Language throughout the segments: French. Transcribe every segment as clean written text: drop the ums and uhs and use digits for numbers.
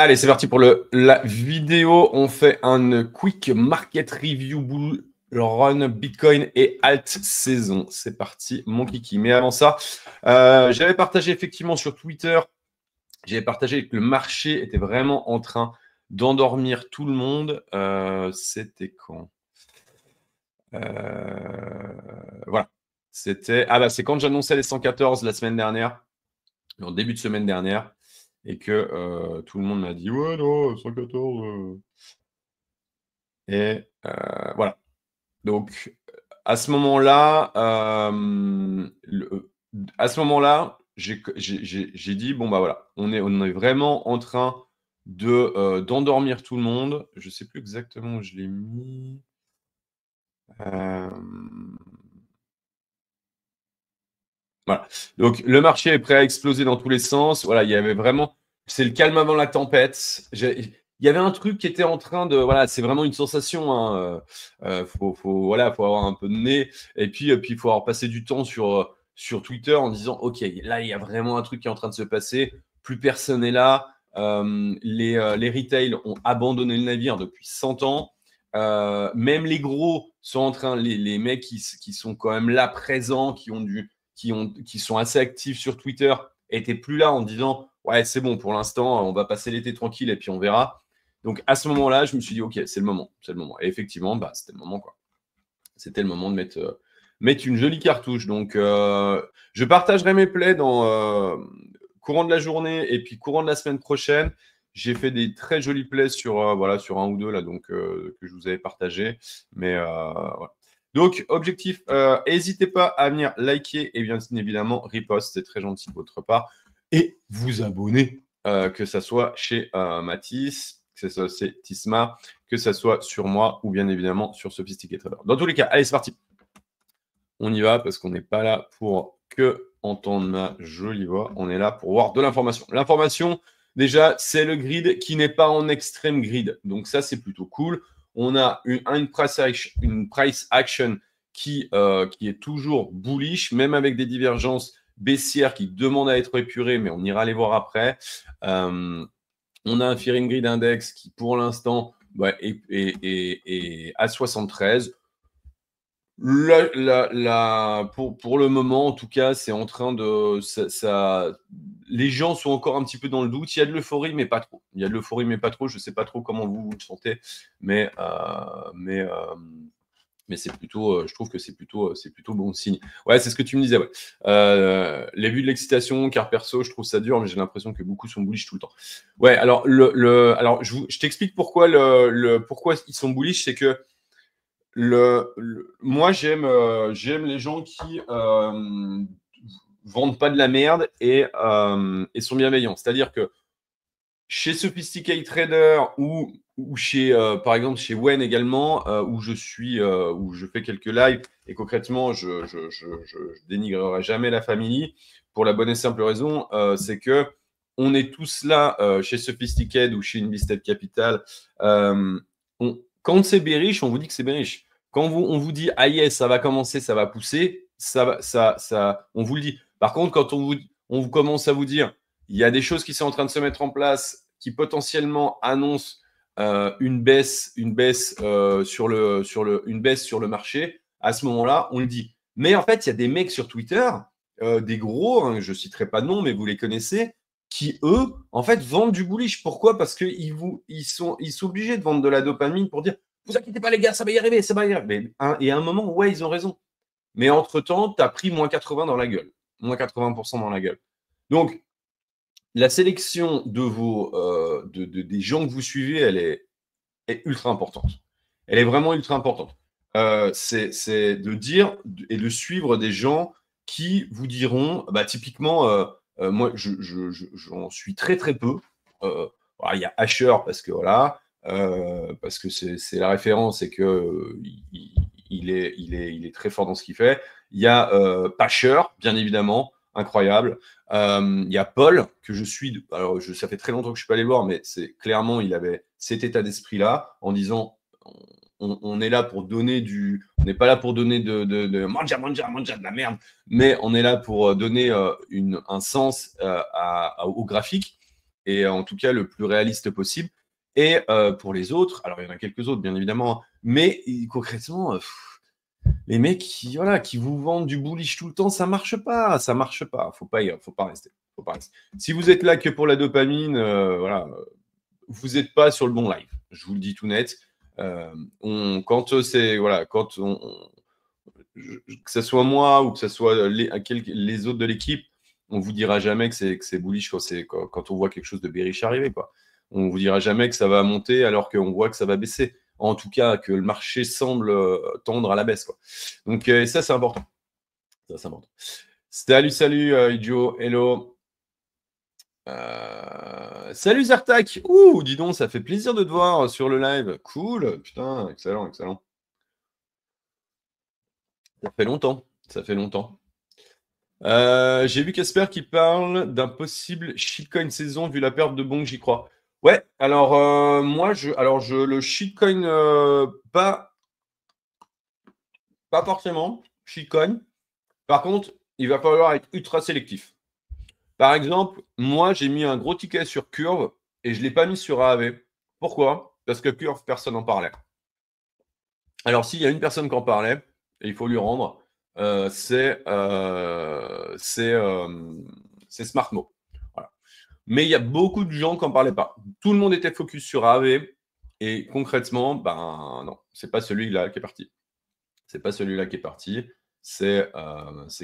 Allez, c'est parti pour la vidéo. On fait un quick market review bull run Bitcoin et alt saison. C'est parti, mon kiki. Mais avant ça, j'avais partagé effectivement sur Twitter, j'avais partagé que le marché était vraiment en train d'endormir tout le monde. C'était quand Voilà. C'était c'est quand j'annonçais les 114 la semaine dernière, en début de semaine dernière, et que tout le monde m'a dit ouais non 114. Et voilà. Donc à ce moment-là, j'ai dit bon bah voilà, on est vraiment en train d'endormir tout le monde. Je sais plus exactement où je l'ai mis. Voilà. Donc le marché est prêt à exploser dans tous les sens. Voilà, il y avait vraiment, c'est le calme avant la tempête. Il y avait un truc qui était en train de, voilà, c'est vraiment une sensation. Hein. Voilà, faut avoir un peu de nez. Et puis, il faut avoir passé du temps sur Twitter en disant, ok, là, il y a vraiment un truc qui est en train de se passer. Plus personne n'est là. Les retails ont abandonné le navire depuis 100 ans. Même les gros sont en train, les mecs qui sont quand même là présents, qui sont assez actifs sur Twitter, étaient plus là en disant ouais, c'est bon, pour l'instant, on va passer l'été tranquille et puis on verra. Donc à ce moment-là, je me suis dit ok, c'est le moment, c'est le moment. Et effectivement, c'était le moment quoi. C'était le moment de mettre une jolie cartouche. Donc je partagerai mes plays dans courant de la journée et puis courant de la semaine prochaine. J'ai fait des très jolis plays sur, voilà, sur un ou deux là, donc, que je vous avais partagé. Mais voilà. Donc, objectif, n'hésitez pas à venir liker et bien évidemment repost, c'est très gentil de votre part. Et vous abonner, que ça soit chez Mathis, que ça soit chez Tisma, que ça soit sur moi ou bien évidemment sur Sophisticated Trader. Dans tous les cas, allez, c'est parti. On y va parce qu'on n'est pas là pour que entendre ma jolie voix. On est là pour voir de l'information. L'information, déjà, c'est le grid qui n'est pas en extrême grid. Donc ça, c'est plutôt cool. On a une price action qui est toujours bullish, même avec des divergences baissières qui demandent à être épurées, mais on ira les voir après. On a un Fear and Greed Index qui, pour l'instant, est à 73. Pour le moment, en tout cas, c'est en train de. Les gens sont encore un petit peu dans le doute. Il y a de l'euphorie, mais pas trop. Je ne sais pas trop comment vous le sentez, mais c'est plutôt, je trouve que c'est plutôt bon signe. Ouais, c'est ce que tu me disais. Ouais. Les vues de l'excitation, car perso, je trouve ça dur, mais j'ai l'impression que beaucoup sont bullish tout le temps. Ouais, alors alors je t'explique pourquoi pourquoi ils sont bullish, c'est que moi j'aime les gens qui vendent pas de la merde et sont bienveillants. C'est-à-dire que chez Sophisticated Trader ou chez, par exemple, chez Wen également, où je fais quelques lives et concrètement, je dénigrerai jamais la famille pour la bonne et simple raison, c'est que on est tous là chez Sophisticated ou chez Invested Capital. Quand c'est bearish, on vous dit que c'est bearish. Quand on vous dit ah yes, ça va commencer, ça va pousser, on vous le dit. Par contre, quand on commence à vous dire il y a des choses qui sont en train de se mettre en place qui potentiellement annoncent une baisse sur le marché. À ce moment-là, on le dit. Mais en fait, il y a des mecs sur Twitter, des gros, hein, je ne citerai pas de nom, mais vous les connaissez, qui, eux, en fait, vendent du bullish. Pourquoi? Parce qu'ils sont obligés de vendre de la dopamine pour dire vous inquiétez pas, les gars, ça va y arriver, ça va y arriver. Et à un moment, ouais, ils ont raison. Mais entre-temps, tu as pris moins 80 dans la gueule. Moins 80% dans la gueule. Donc, la sélection de des gens que vous suivez, elle est ultra importante. Elle est vraiment ultra importante. C'est de dire et de suivre des gens qui vous diront, typiquement, moi, j'en suis très très peu. Il y a Asher parce que voilà, parce que c'est la référence et que il est très fort dans ce qu'il fait. Il y a Pasher, bien évidemment, incroyable. Il y a Paul, que je suis. Alors, ça fait très longtemps que je ne suis pas allé le voir, mais clairement, il avait cet état d'esprit-là, en disant on est là pour donner on n'est pas là pour donner de manja de la merde, mais on est là pour donner un sens au graphique. et en tout cas le plus réaliste possible. Et pour les autres, alors il y en a quelques autres, bien évidemment, mais concrètement, les mecs qui vous vendent du bullish tout le temps, ça marche pas. Faut pas rester. Si vous êtes là que pour la dopamine, vous n'êtes pas sur le bon live. Je vous le dis tout net. Que ce soit moi ou que ce soit les autres de l'équipe, on vous dira jamais que c'est bullish quand on voit quelque chose de bearish arriver, quoi. On vous dira jamais que ça va monter alors qu'on voit que ça va baisser. En tout cas, que le marché semble tendre à la baisse, quoi. Donc ça, c'est important. Salut, Idio. Hello. Salut Zartak. Ouh, dis donc, ça fait plaisir de te voir sur le live. Cool. Putain, excellent. Ça fait longtemps. J'ai vu Casper qui parle d'un possible shitcoin saison vu la perte de Bonk, j'y crois. Ouais, alors le shitcoin, pas forcément shitcoin. Par contre, il va falloir être ultra sélectif. Par exemple, moi, j'ai mis un gros ticket sur Curve et je ne l'ai pas mis sur AAV. Pourquoi? Parce que Curve, personne n'en parlait. Alors, s'il y a une personne qui en parlait, et il faut lui rendre, c'est Smartmo. Voilà. Mais il y a beaucoup de gens qui n'en parlaient pas. Tout le monde était focus sur AAV et concrètement, ben non, c'est pas celui-là qui est parti. C'est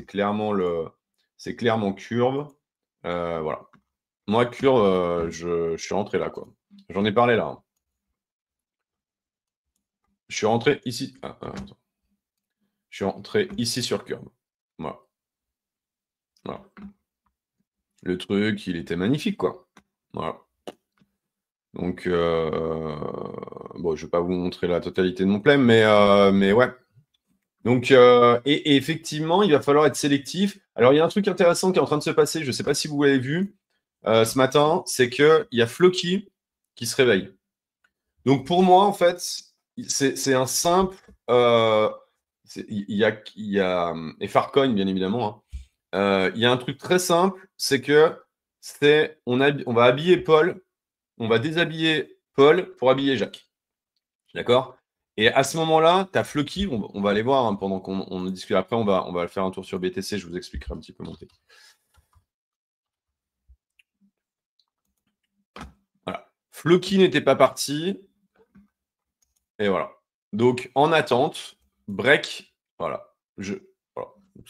clairement Curve. Voilà. Moi, Curve, je suis rentré là, quoi. J'en ai parlé là, hein. Je suis rentré ici. Attends. Je suis rentré ici sur Curve. Voilà. Le truc, il était magnifique, quoi. Voilà. Donc, bon, je ne vais pas vous montrer la totalité de mon play, mais ouais. Donc, et effectivement, il va falloir être sélectif. Alors, il y a un truc intéressant qui est en train de se passer, je ne sais pas si vous l'avez vu ce matin, c'est qu'il y a Floki qui se réveille. Donc, pour moi, en fait, c'est un simple. Il y a et Farcoin, bien évidemment. Hein. Il y a un truc très simple, c'est que on va habiller Paul, on va déshabiller Paul pour habiller Jacques. D'accord? Et à ce moment-là, tu as Floki, on va aller voir hein, pendant qu'on discute. Après, on va faire un tour sur BTC, je vous expliquerai un petit peu mon truc. Voilà. Floki n'était pas parti. Et voilà. Donc, en attente, break. Voilà. Je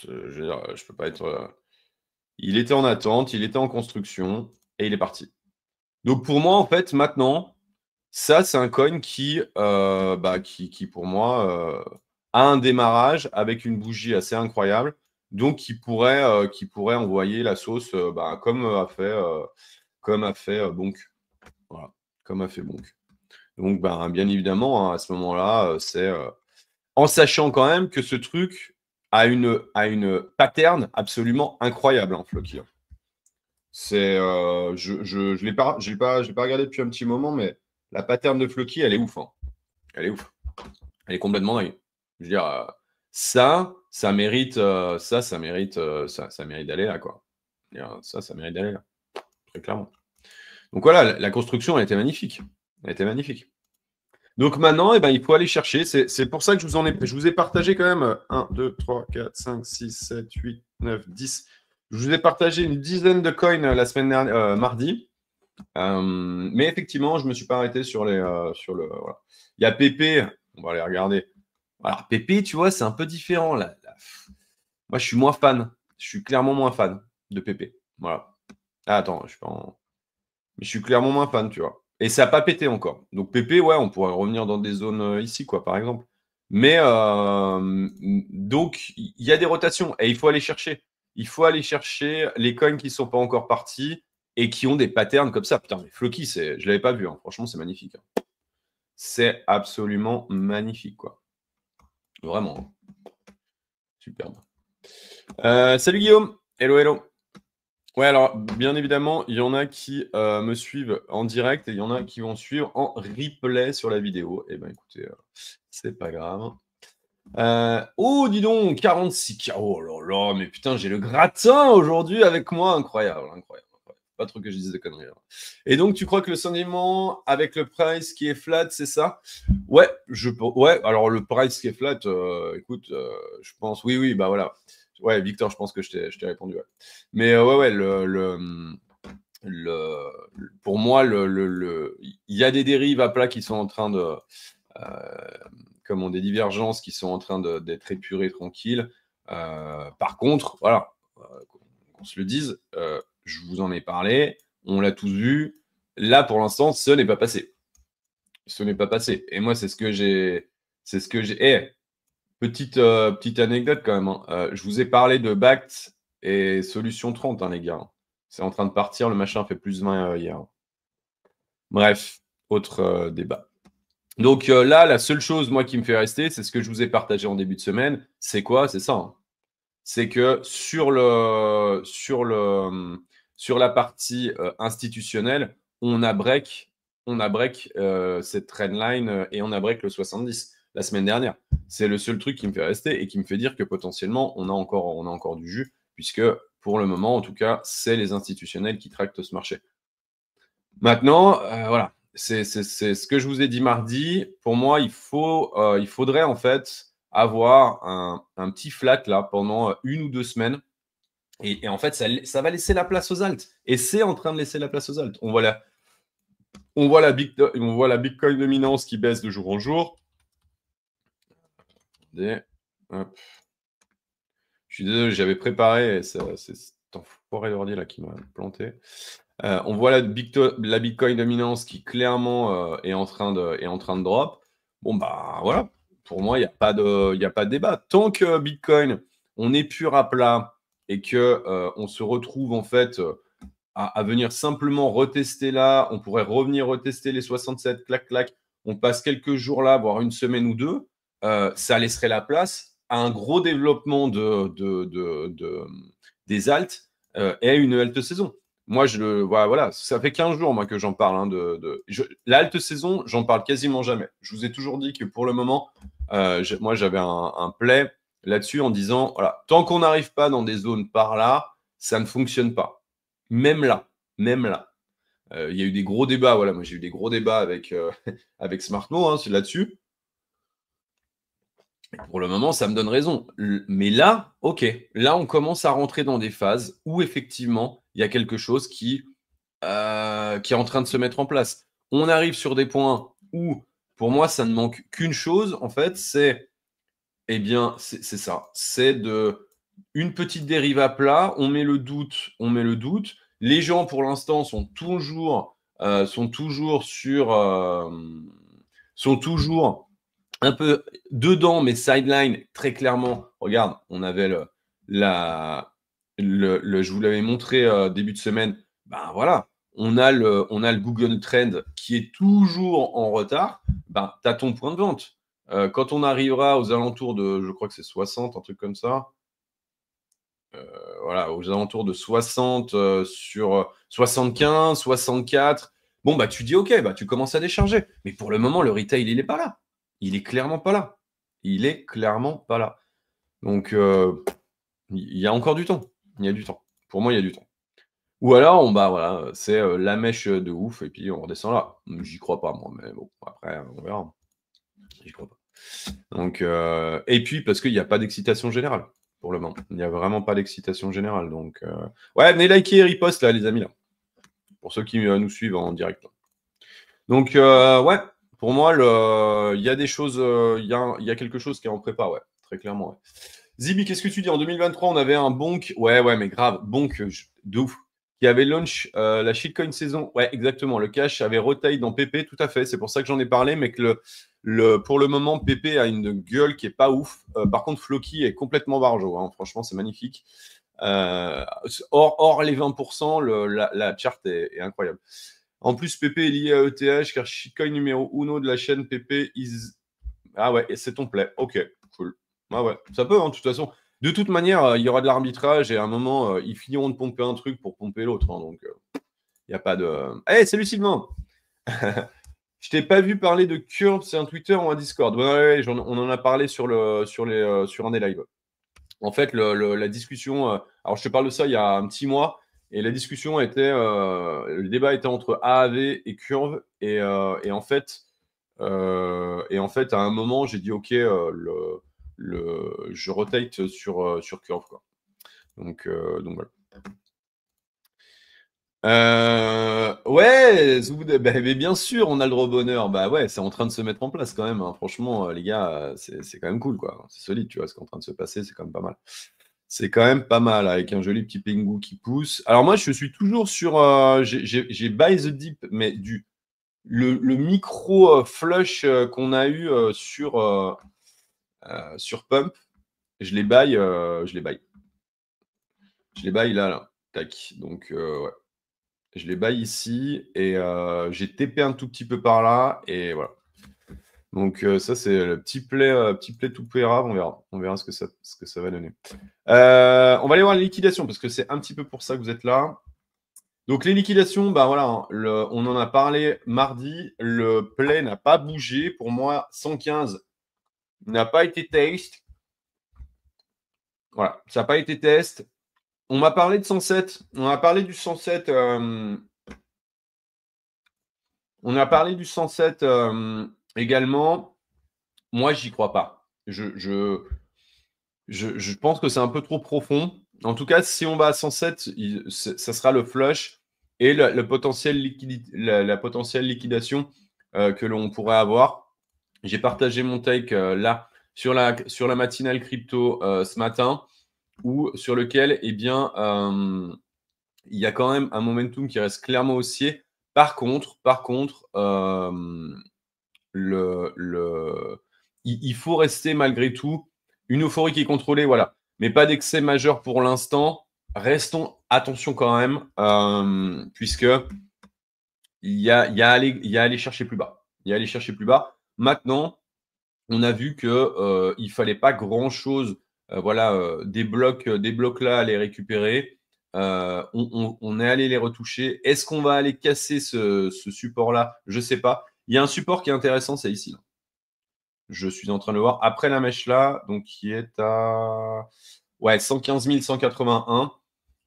veux dire, je peux pas être. Il était en attente, il était en construction et il est parti. Donc, pour moi, en fait, maintenant, ça, c'est un coin qui pour moi, a un démarrage avec une bougie assez incroyable. Donc, qui pourrait envoyer la sauce comme a fait Bonk. Voilà. Comme a fait Bonk. Donc, bien évidemment, hein, à ce moment-là, c'est en sachant quand même que ce truc a une pattern absolument incroyable, hein, Floki. C'est, je l'ai pas regardé depuis un petit moment, mais la pattern de Floki, elle est ouf. Hein. Elle est ouf. Elle est complètement dingue. Je veux dire, ça mérite d'aller là, quoi. Ça mérite d'aller là, très clairement. Donc voilà, la construction, elle était magnifique. Donc maintenant, il faut aller chercher. C'est pour ça que je vous ai partagé quand même 1, 2, 3, 4, 5, 6, 7, 8, 9, 10. Je vous ai partagé une dizaine de coins la semaine dernière, mardi. Mais effectivement, je ne me suis pas arrêté sur le. Voilà. Il y a Pépé, on va aller regarder. Alors, Pépé, tu vois, c'est un peu différent. Là. Moi, je suis moins fan. Je suis clairement moins fan de Pépé. Voilà. Ah, attends, je suis pas en. Mais je suis clairement moins fan, tu vois. Et ça n'a pas pété encore. Donc PP, ouais, on pourrait revenir dans des zones ici, quoi, par exemple. Mais donc, il y a des rotations et il faut aller chercher. Il faut aller chercher les coins qui ne sont pas encore partis et qui ont des patterns comme ça. Putain, mais Floki, je ne l'avais pas vu. Hein. Franchement, c'est magnifique. Hein. C'est absolument magnifique, quoi. Vraiment. Hein. Superbe. Salut Guillaume. Hello. Ouais, alors bien évidemment, il y en a qui me suivent en direct et il y en a qui vont suivre en replay sur la vidéo. Eh bien, écoutez, c'est pas grave. Oh, dis donc, 46K. Oh là là, mais putain, j'ai le gratin aujourd'hui avec moi. Incroyable. pas trop que je dise des conneries. Hein. Et donc, tu crois que le sentiment avec le price qui est flat, c'est ça? Ouais, ouais, alors le price qui est flat, écoute, je pense, oui, bah voilà. Ouais, Victor, je pense que je t'ai répondu. Ouais. Mais ouais, pour moi, il y a des dérives à plat qui sont en train de, comment, des divergences qui sont en train d'être épurées tranquilles. Par contre, voilà, qu'on se le dise, je vous en ai parlé, on l'a tous vu. Là, pour l'instant, ce n'est pas passé. Ce n'est pas passé. Et moi, c'est ce que j'ai. C'est ce que j'ai. Petite anecdote quand même. Hein. Je vous ai parlé de Bact et Solution 30, hein, les gars. C'est en train de partir. Le machin fait plus 20 hier. Bref, autre débat. Donc là, la seule chose, moi, qui me fait rester, c'est ce que je vous ai partagé en début de semaine. C'est quoi? C'est ça. Hein. C'est que sur la partie institutionnelle, on a break cette trendline et on a break le 70 la semaine dernière. C'est le seul truc qui me fait rester et qui me fait dire que potentiellement, on a encore du jus, puisque pour le moment, en tout cas, c'est les institutionnels qui tractent ce marché. Maintenant, voilà, c'est ce que je vous ai dit mardi. Pour moi, il faudrait en fait avoir un petit flat là pendant 1 ou 2 semaines. Et en fait, ça va laisser la place aux alts. Et c'est en train de laisser la place aux alts. On voit la Bitcoin dominance qui baisse de jour en jour. Hop. Je suis désolé, j'avais préparé. C'est cet enfoiré d'ordi là qui m'a planté. On voit la Bitcoin dominance qui clairement est en train de drop. Bon, bah voilà. Pour moi, il n'y a pas de débat. Tant que Bitcoin, on est pur à plat et que on se retrouve en fait à venir simplement retester là, on pourrait revenir retester les 67, clac, clac. On passe quelques jours là, voire une semaine ou deux. Ça laisserait la place à un gros développement des alts et une halte saison. Moi, voilà, ça fait 15 jours moi, que j'en parle. Hein, la halte saison, j'en parle quasiment jamais. Je vous ai toujours dit que pour le moment, moi, j'avais un play là-dessus en disant, voilà, tant qu'on n'arrive pas dans des zones par là, ça ne fonctionne pas. Même là. Il y a eu des gros débats. Voilà, moi, j'ai eu des gros débats avec, avec Smartmo hein, là-dessus. Pour le moment, ça me donne raison. Mais là, ok, là, on commence à rentrer dans des phases où effectivement, il y a quelque chose qui est en train de se mettre en place. On arrive sur des points où, pour moi, ça ne manque qu'une chose, en fait, c'est, eh bien, c'est ça. C'est une petite dérive à plat, on met le doute. Les gens, pour l'instant, sont toujours un peu dedans, mais sideline, très clairement. Regarde, on avait je vous l'avais montré début de semaine. Ben voilà, on a le Google Trend qui est toujours en retard. Ben, tu as ton point de vente. Quand on arrivera aux alentours de, je crois que c'est 60, un truc comme ça. Voilà, aux alentours de 60 sur 75, 64. Bon, bah, tu dis, OK, bah, tu commences à décharger. Mais pour le moment, le retail, il n'est pas là. Il est clairement pas là. Donc, il y a encore du temps. Il y a du temps. Pour moi, il y a du temps. Ou alors, bah, voilà, c'est la mèche de ouf et puis on redescend là. J'y crois pas, moi, mais bon, après, on verra. J'y crois pas. Donc, et puis, parce qu'il n'y a pas d'excitation générale pour le moment. Il n'y a vraiment pas d'excitation générale. Donc, ouais, venez liker et riposte là, les amis, là. Pour ceux qui nous suivent en direct. Là. Donc, ouais, pour moi, il y a des choses, il y a quelque chose qui est en prépa, ouais, très clairement. Ouais. Zibi, qu'est-ce que tu dis? En 2023, on avait un bonk, ouais, mais grave, bonk de ouf, qui avait launch la shitcoin saison. Ouais, exactement. Le cash avait retail dans PP, tout à fait. C'est pour ça que j'en ai parlé, mais que pour le moment, PP a une gueule qui est pas ouf. Par contre, Floki est complètement barjo. Hein. Franchement, c'est magnifique. Hors les 20%, la chart est incroyable. En plus, PP est lié à ETH, car shitcoin numéro 1 de la chaîne PP is. Ah ouais, c'est ton play. Ok, cool. Ah ouais, ça peut, hein, de toute façon. De toute manière, il y aura de l'arbitrage et à un moment, ils finiront de pomper un truc pour pomper l'autre. Hein, donc, il n'y a pas de. Hey, salut Sylvain! Je t'ai pas vu parler de Curve, c'est un Twitter ou un Discord. Ouais, on en a parlé sur un des lives. En fait, la discussion. Alors, je te parle de ça il y a un petit mois. Et la discussion était, le débat était entre AAV et curve. Et en fait, à un moment, j'ai dit OK, je rotate sur curve, quoi. Donc voilà. Ouais, Zoubouda, bah, mais bien sûr, on a le droit au bonheur. Bah ouais, c'est en train de se mettre en place quand même, hein. Franchement, les gars, c'est quand même cool, quoi. C'est solide, tu vois, ce qui est en train de se passer, c'est quand même pas mal. C'est quand même pas mal, avec un joli petit Pengu qui pousse. Alors moi, je suis toujours sur... j'ai buy the dip, mais le micro flush qu'on a eu sur Pump, je les buy, je les buy. Je les buy là. Tac. Donc, ouais. Je les buy ici et j'ai TP un tout petit peu par là et voilà. Donc ça c'est le petit play tout pérave, on verra ce que ça va donner. On va aller voir les liquidations parce que c'est un petit peu pour ça que vous êtes là. Donc les liquidations, bah voilà, hein, on en a parlé mardi, le play n'a pas bougé. Pour moi, 115 n'a pas été test. Voilà, ça n'a pas été test. On m'a parlé de 107. On a parlé du 107. On a parlé du 107 également. Moi, j'y crois pas. Je pense que c'est un peu trop profond. En tout cas, si on va à 107, ça sera le flush et la potentielle liquidation que l'on pourrait avoir. J'ai partagé mon take là sur la matinale crypto ce matin, sur lequel, eh bien, il y a quand même un momentum qui reste clairement haussier. Par contre, il faut rester malgré tout une euphorie qui est contrôlée, voilà. Mais pas d'excès majeur pour l'instant. Restons attention quand même, puisque il y a à aller chercher plus bas. Il y a à aller chercher plus bas. Maintenant, on a vu que il fallait pas grand-chose. Voilà, des blocs là à les récupérer. On est allé les retoucher. Est-ce qu'on va aller casser ce support-là? Je sais pas. Il y a un support qui est intéressant, c'est ici. Je suis en train de le voir après la mèche là, donc qui est à 115 181.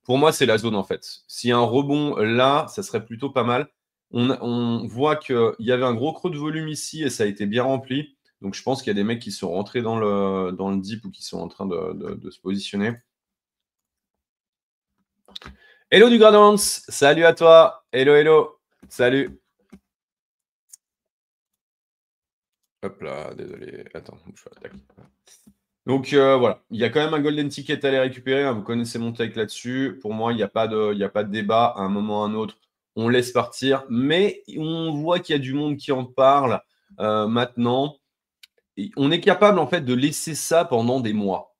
Pour moi, c'est la zone en fait. S'il y a un rebond là, ça serait plutôt pas mal. On voit qu'il y avait un gros creux de volume ici et ça a été bien rempli. Donc je pense qu'il y a des mecs qui sont rentrés dans le dip ou qui sont en train de se positionner. Hello du Gradance, salut à toi. Hello, hello, salut. Hop là, désolé. Attends, je attaque. Donc voilà, il y a quand même un golden ticket à aller récupérer, hein. Vous connaissez mon take là-dessus. Pour moi, il n'y a pas de débat. À un moment ou à un autre, on laisse partir. Mais on voit qu'il y a du monde qui en parle maintenant. Et on est capable en fait de laisser ça pendant des mois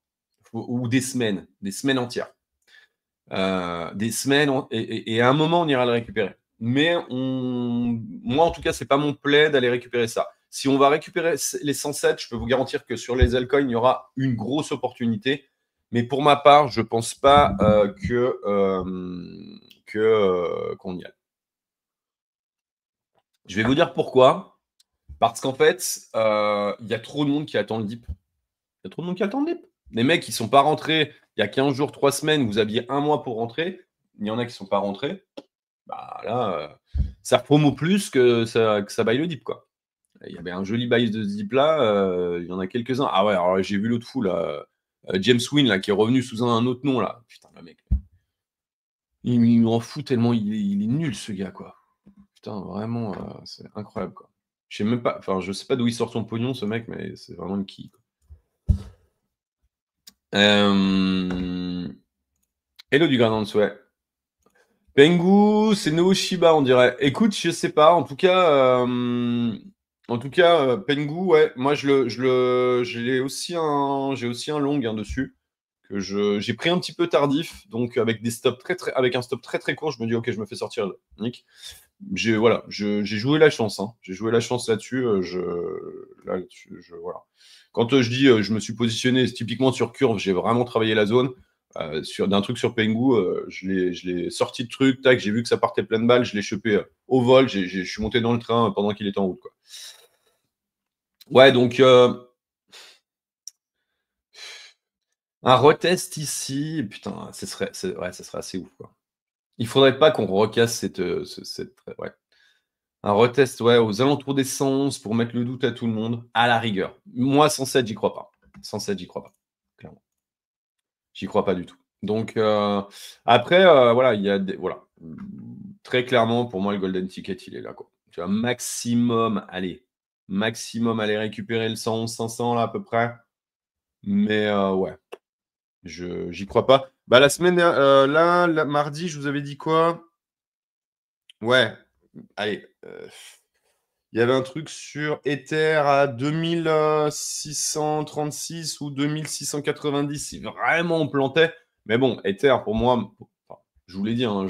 ou des semaines entières. Des semaines et à un moment, on ira le récupérer. Mais moi, en tout cas, c'est pas mon play d'aller récupérer ça. Si on va récupérer les 107, je peux vous garantir que sur les altcoins, il y aura une grosse opportunité. Mais pour ma part, je pense pas qu'on y aille. Je vais vous dire pourquoi. Parce qu'en fait, il y a trop de monde qui attend le dip. Il y a trop de monde qui attend le dip. Les mecs, ils sont pas rentrés il y a 15 jours, 3 semaines. Vous aviez un mois pour rentrer. Il y en a qui sont pas rentrés. Bah là, ça promo plus que ça baille le dip, quoi. Il y avait un joli bail de ce dip là, il y en a quelques-uns. Ah ouais, alors j'ai vu l'autre fou là, James Wynn là, qui est revenu sous un autre nom là. Putain, le mec, il m'en fout tellement il est nul ce gars, quoi. Putain, vraiment, c'est incroyable, quoi. Je sais même pas, enfin, je sais pas d'où il sort son pognon, ce mec, mais c'est vraiment une quille, quoi. Hello du Grand ouais. Pengu, c'est Noo Shiba, on dirait. Écoute, je sais pas. En tout cas, Pengu, ouais. Moi, j'ai aussi un long hein, dessus que j'ai pris un petit peu tardif, donc avec des stops avec un stop très très court, je me dis ok, je me fais sortir, Nick. Voilà, j'ai joué la chance, hein. J'ai joué la chance là-dessus. Voilà. Quand je dis je me suis positionné typiquement sur curve, j'ai vraiment travaillé la zone. D'un truc sur Pengu, je l'ai sorti de truc, tac, j'ai vu que ça partait plein de balles, je l'ai chopé au vol, je suis monté dans le train pendant qu'il était en route, quoi. Ouais, donc un retest ici, putain, ça serait assez ouf, quoi. Il faudrait pas qu'on recasse cette, ouais. Un retest, ouais, aux alentours des 111 pour mettre le doute à tout le monde, à la rigueur. Moi, 107, j'y crois pas. 107, j'y crois pas, clairement. J'y crois pas du tout. Donc, après, voilà, il y a des, voilà. Très clairement, pour moi, le golden ticket, il est là, quoi. Tu vois, maximum, allez, aller récupérer le 111 500 là, à peu près. Mais ouais, j'y crois pas. Bah, la semaine, là, mardi, je vous avais dit quoi? Ouais, allez, il y avait un truc sur Ether à 2636 ou 2690, si vraiment on plantait. Mais bon, Ether, pour moi, enfin, je vous l'ai dit, hein,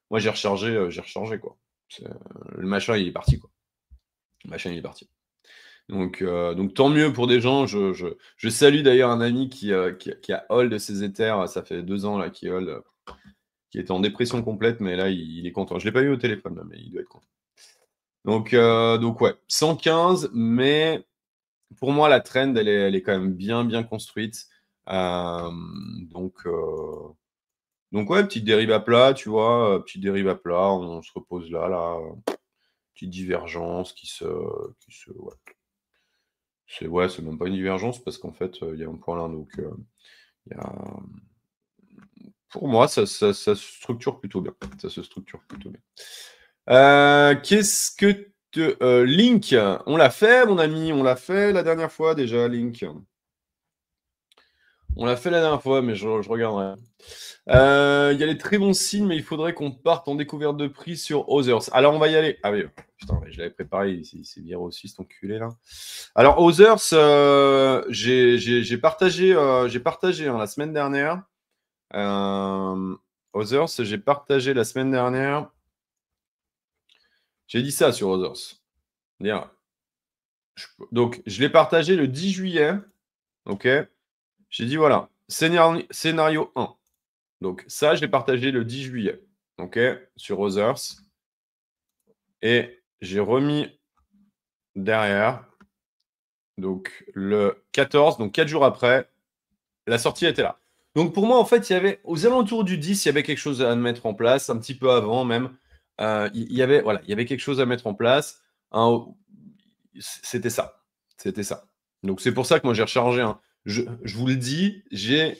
moi j'ai rechargé, quoi. Le machin, il est parti, quoi. Le machin, il est parti. Donc tant mieux pour des gens. Je salue d'ailleurs un ami qui a hold ses Ethers. Ça fait 2 ans là, qui hold, qui était en dépression complète, mais là, il est content. Je ne l'ai pas eu au téléphone, là, mais il doit être content. Donc ouais, 115, mais pour moi, la trend, elle est quand même bien construite. Donc ouais, petite dérive à plat, tu vois, petite dérive à plat, on se repose là, petite divergence ouais. C'est même pas une divergence parce qu'en fait, il y a un point là, donc il y a... Pour moi, ça se structure plutôt bien. Ça se structure plutôt bien. Qu'est-ce que Link, on l'a fait, mon ami, on l'a fait la dernière fois déjà, Link. On l'a fait la dernière fois, mais je regarderai. Il y a les très bons signes, mais il faudrait qu'on parte en découverte de prix sur Others. Alors, on va y aller. Ah oui, putain, je l'avais préparé, c'est viré aussi, cet enculé là. Alors, Others, j'ai partagé, hein, la semaine dernière. Others, j'ai partagé la semaine dernière. J'ai dit ça sur Others. Donc, je l'ai partagé le 10 juillet. OK. J'ai dit, voilà, scénario 1. Donc, ça, je l'ai partagé le 10 juillet. OK, sur Others. Et j'ai remis derrière. Donc, le 14, donc 4 jours après, la sortie était là. Donc, pour moi, en fait, il y avait, aux alentours du 10, il y avait quelque chose à mettre en place, un petit peu avant même. Il y avait quelque chose à mettre en place. C'était ça. C'était ça. Donc, c'est pour ça que moi, j'ai rechargé. Hein. Je vous le dis, j'ai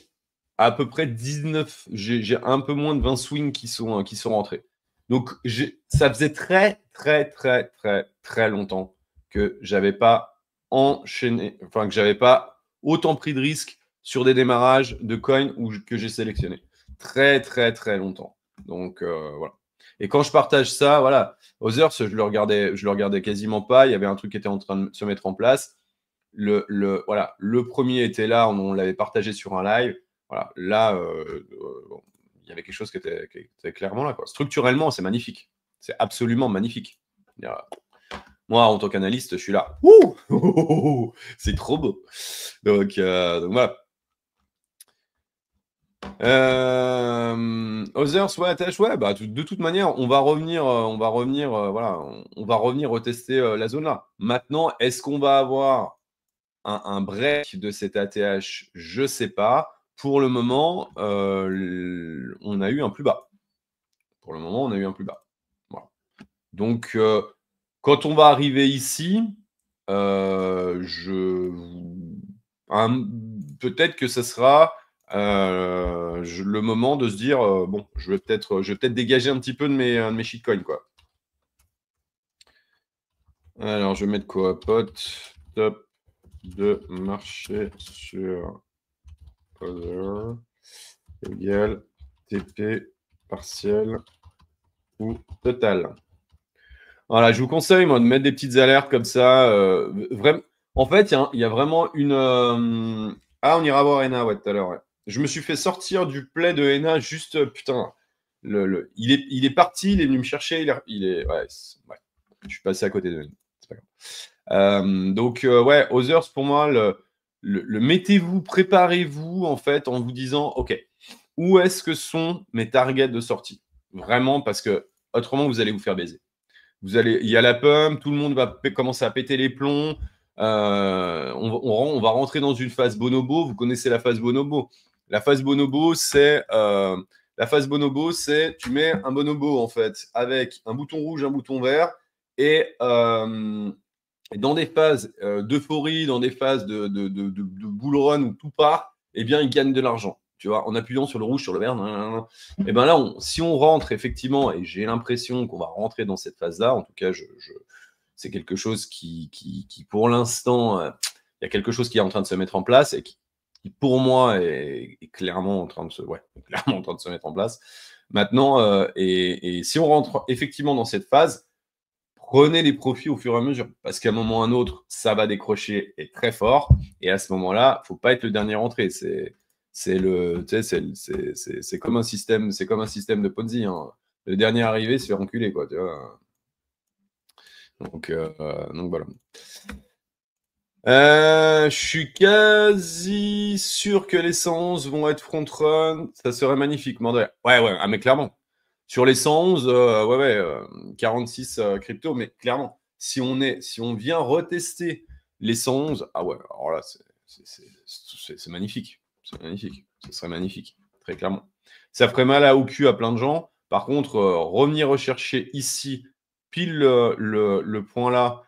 à peu près 19, j'ai un peu moins de 20 swings qui sont rentrés. Donc, ça faisait très longtemps que j'avais pas enchaîné, enfin, que j'avais pas autant pris de risques sur des démarrages de coins que j'ai sélectionné. Très longtemps. Donc, voilà. Et quand je partage ça, voilà, Others, je le regardais quasiment pas. Il y avait un truc qui était en train de se mettre en place. Voilà, le premier était là, on l'avait partagé sur un live. Voilà, là, il y avait quelque chose qui était clairement là. Quoi. Structurellement, c'est magnifique. C'est absolument magnifique. Moi, en tant qu'analyste, je suis là. Ouh c'est trop beau. Donc voilà. Others, ouais, Tesh, ouais, bah, de toute manière, on va revenir, voilà, on va revenir retester la zone là. Maintenant, est-ce qu'on va avoir un break de cet ATH? Je sais pas. Pour le moment, on a eu un plus bas. Pour le moment, on a eu un plus bas. Voilà. Donc, quand on va arriver ici, peut-être que ce sera le moment de se dire bon, je vais peut-être dégager un petit peu de mes shitcoins, quoi. Alors, je vais mettre quoi? Pot, top de marché sur Other égale TP partiel ou total. Voilà, je vous conseille, moi, de mettre des petites alertes comme ça. Vraiment. En fait, il y a vraiment une. Ah, on ira voir Ena, ouais, tout à l'heure. Ouais. Je me suis fait sortir du play de Ena juste, putain. Il est parti, il est venu me chercher. Ouais, ouais. Je suis passé à côté de lui. C'est pas grave. Donc, ouais, Others, pour moi, mettez-vous, préparez-vous, en fait, en vous disant, OK, où est-ce que sont mes targets de sortie? Vraiment, parce que autrement, vous allez vous faire baiser. Il y a la pump, tout le monde va commencer à péter les plombs. On va rentrer dans une phase bonobo. Vous connaissez la phase bonobo. La phase bonobo, c'est La phase bonobo, c'est tu mets un bonobo en fait avec un bouton rouge, un bouton vert et dans des phases d'euphorie, dans des phases de bull run où tout part, eh bien, ils gagnent de l'argent. Tu vois, en appuyant sur le rouge, sur le vert, et ben là, si on rentre effectivement, et j'ai l'impression qu'on va rentrer dans cette phase-là, en tout cas, c'est quelque chose qui pour l'instant, il y a quelque chose qui est en train de se mettre en place et qui pour moi, est clairement en train de clairement en train de se mettre en place. Maintenant, et si on rentre effectivement dans cette phase, prenez les profits au fur et à mesure, parce qu'à un moment ou à un autre, ça va décrocher et très fort. Et à ce moment-là, faut pas être le dernier rentré. C'est comme un système, de Ponzi, hein. Le dernier arrivé se fait enculer, quoi. Tu vois. Donc voilà. Je suis quasi sûr que les 111 vont être front-run. Ça serait magnifique, Mandé. Ouais, mais clairement. Sur les 111, 46 crypto, mais clairement, si on vient retester les 111, ah ouais, alors là, c'est magnifique. C'est magnifique. Ce serait magnifique, très clairement. Ça ferait mal au cul à plein de gens. Par contre, revenir rechercher ici, pile le point là,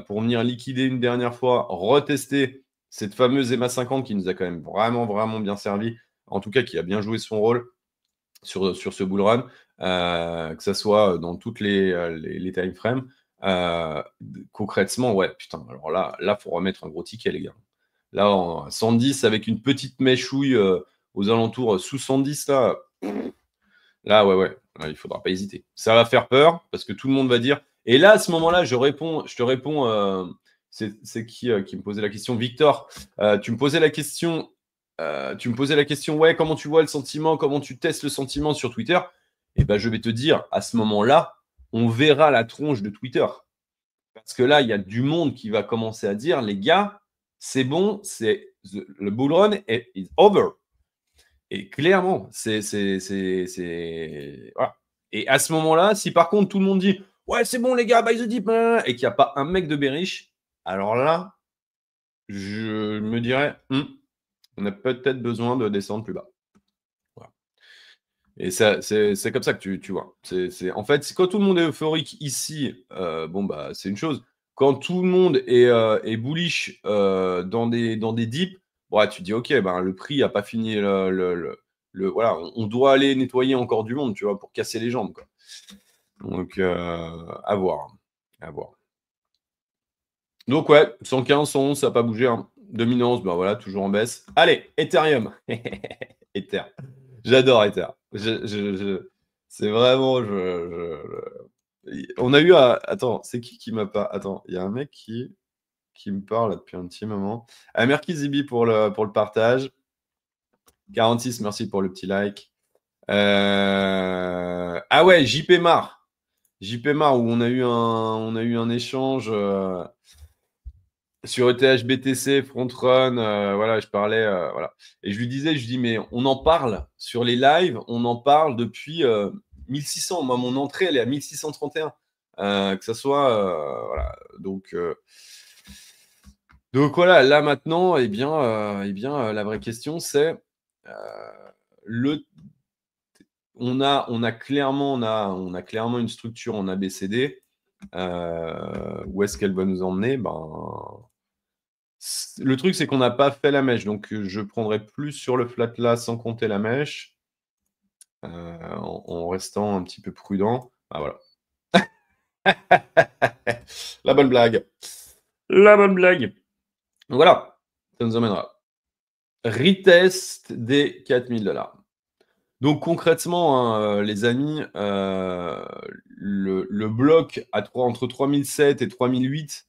pour venir liquider une dernière fois, retester cette fameuse EMA 50 qui nous a quand même vraiment, vraiment bien servi, en tout cas qui a bien joué son rôle sur ce bull run, que ça soit dans toutes les time frames. Concrètement, ouais, putain, alors là, faut remettre un gros ticket, les gars. Là, en 110 avec une petite mèchouille aux alentours sous 110, là, ouais, il faudra pas hésiter. Ça va faire peur parce que tout le monde va dire. Et là, à ce moment-là, je te réponds. C'est qui me posait la question? Victor, tu me posais la question. Ouais, comment tu vois le sentiment, comment tu testes le sentiment sur Twitter? Et ben, je vais te dire, à ce moment-là, on verra la tronche de Twitter. Parce que là, il y a du monde qui va commencer à dire, les gars, c'est bon, le bull run is over. Et clairement, voilà. Et à ce moment-là, si par contre tout le monde dit ouais, c'est bon les gars, buy the dip, et qu'il n'y a pas un mec de bearish, alors là, je me dirais on a peut-être besoin de descendre plus bas. Voilà. Et ça, c'est comme ça que tu vois. En fait, quand tout le monde est euphorique ici, c'est une chose. Quand tout le monde est bullish dans des dips, tu te dis ok, le prix n'a pas fini voilà, on doit aller nettoyer encore du monde, tu vois, pour casser les jambes, quoi. Donc à voir, à voir. Donc ouais, 115, 111, ça n'a pas bougé, hein. Dominance, voilà, toujours en baisse. Allez, Ethereum. Ether. J'adore Ether. C'est vraiment. On a eu. Attends, c'est qui m'a pas. Attends, il y a un mec qui me parle là, depuis un petit moment. Merci Zibi pour le partage. 46, merci pour le petit like. Ah ouais, JP Mar. JP Mar, où on a eu un échange sur ETH BTC, Frontrun, voilà, je parlais, voilà. Et je lui dis, mais on en parle sur les lives, on en parle depuis 1600. Moi, mon entrée, elle est à 1631. Que ça soit, voilà. Donc voilà, là maintenant, la vraie question, c'est on a clairement une structure en ABCD. Où est-ce qu'elle va nous emmener? Le truc, c'est qu'on n'a pas fait la mèche, donc je prendrai plus sur le flat là sans compter la mèche, en restant un petit peu prudent. Voilà. La bonne blague. La bonne blague. Voilà, ça nous emmènera. Retest des 4000 $. Donc concrètement, hein, les amis, le bloc entre 3007 et 3008,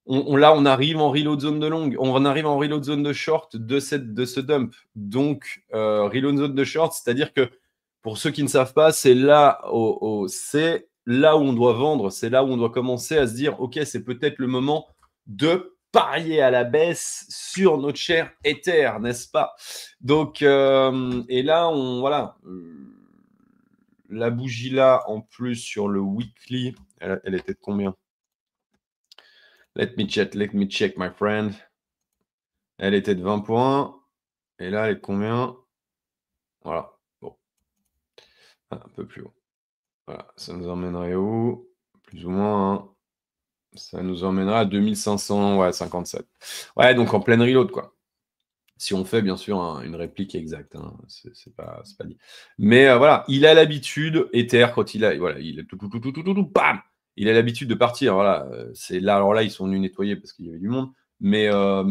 là, on arrive en reload zone de longue, on arrive en reload zone de short de ce dump. Donc, reload zone de short, c'est-à-dire que pour ceux qui ne savent pas, c'est là, c'est là où on doit vendre, c'est là où on doit commencer à se dire, ok, c'est peut-être le moment de parier à la baisse sur notre cher Ether, n'est-ce pas? Donc, et là, voilà, la bougie là, en plus sur le weekly, elle était de combien? Let me check, my friend. Elle était de 20 points. Et là, elle est de combien? Voilà. Bon. un peu plus haut. Voilà, ça nous emmènerait où? Plus ou moins, hein. Ça nous emmènerait à 2500, ouais, 57. Ouais, donc en pleine reload, quoi. Si on fait, bien sûr, une réplique exacte, hein, c'est pas dit. Mais voilà, il a l'habitude, Ether, quand il a, voilà, il a bam, il a l'habitude de partir. Voilà, c'est là, alors là, ils sont venus nettoyer parce qu'il y avait du monde. Mais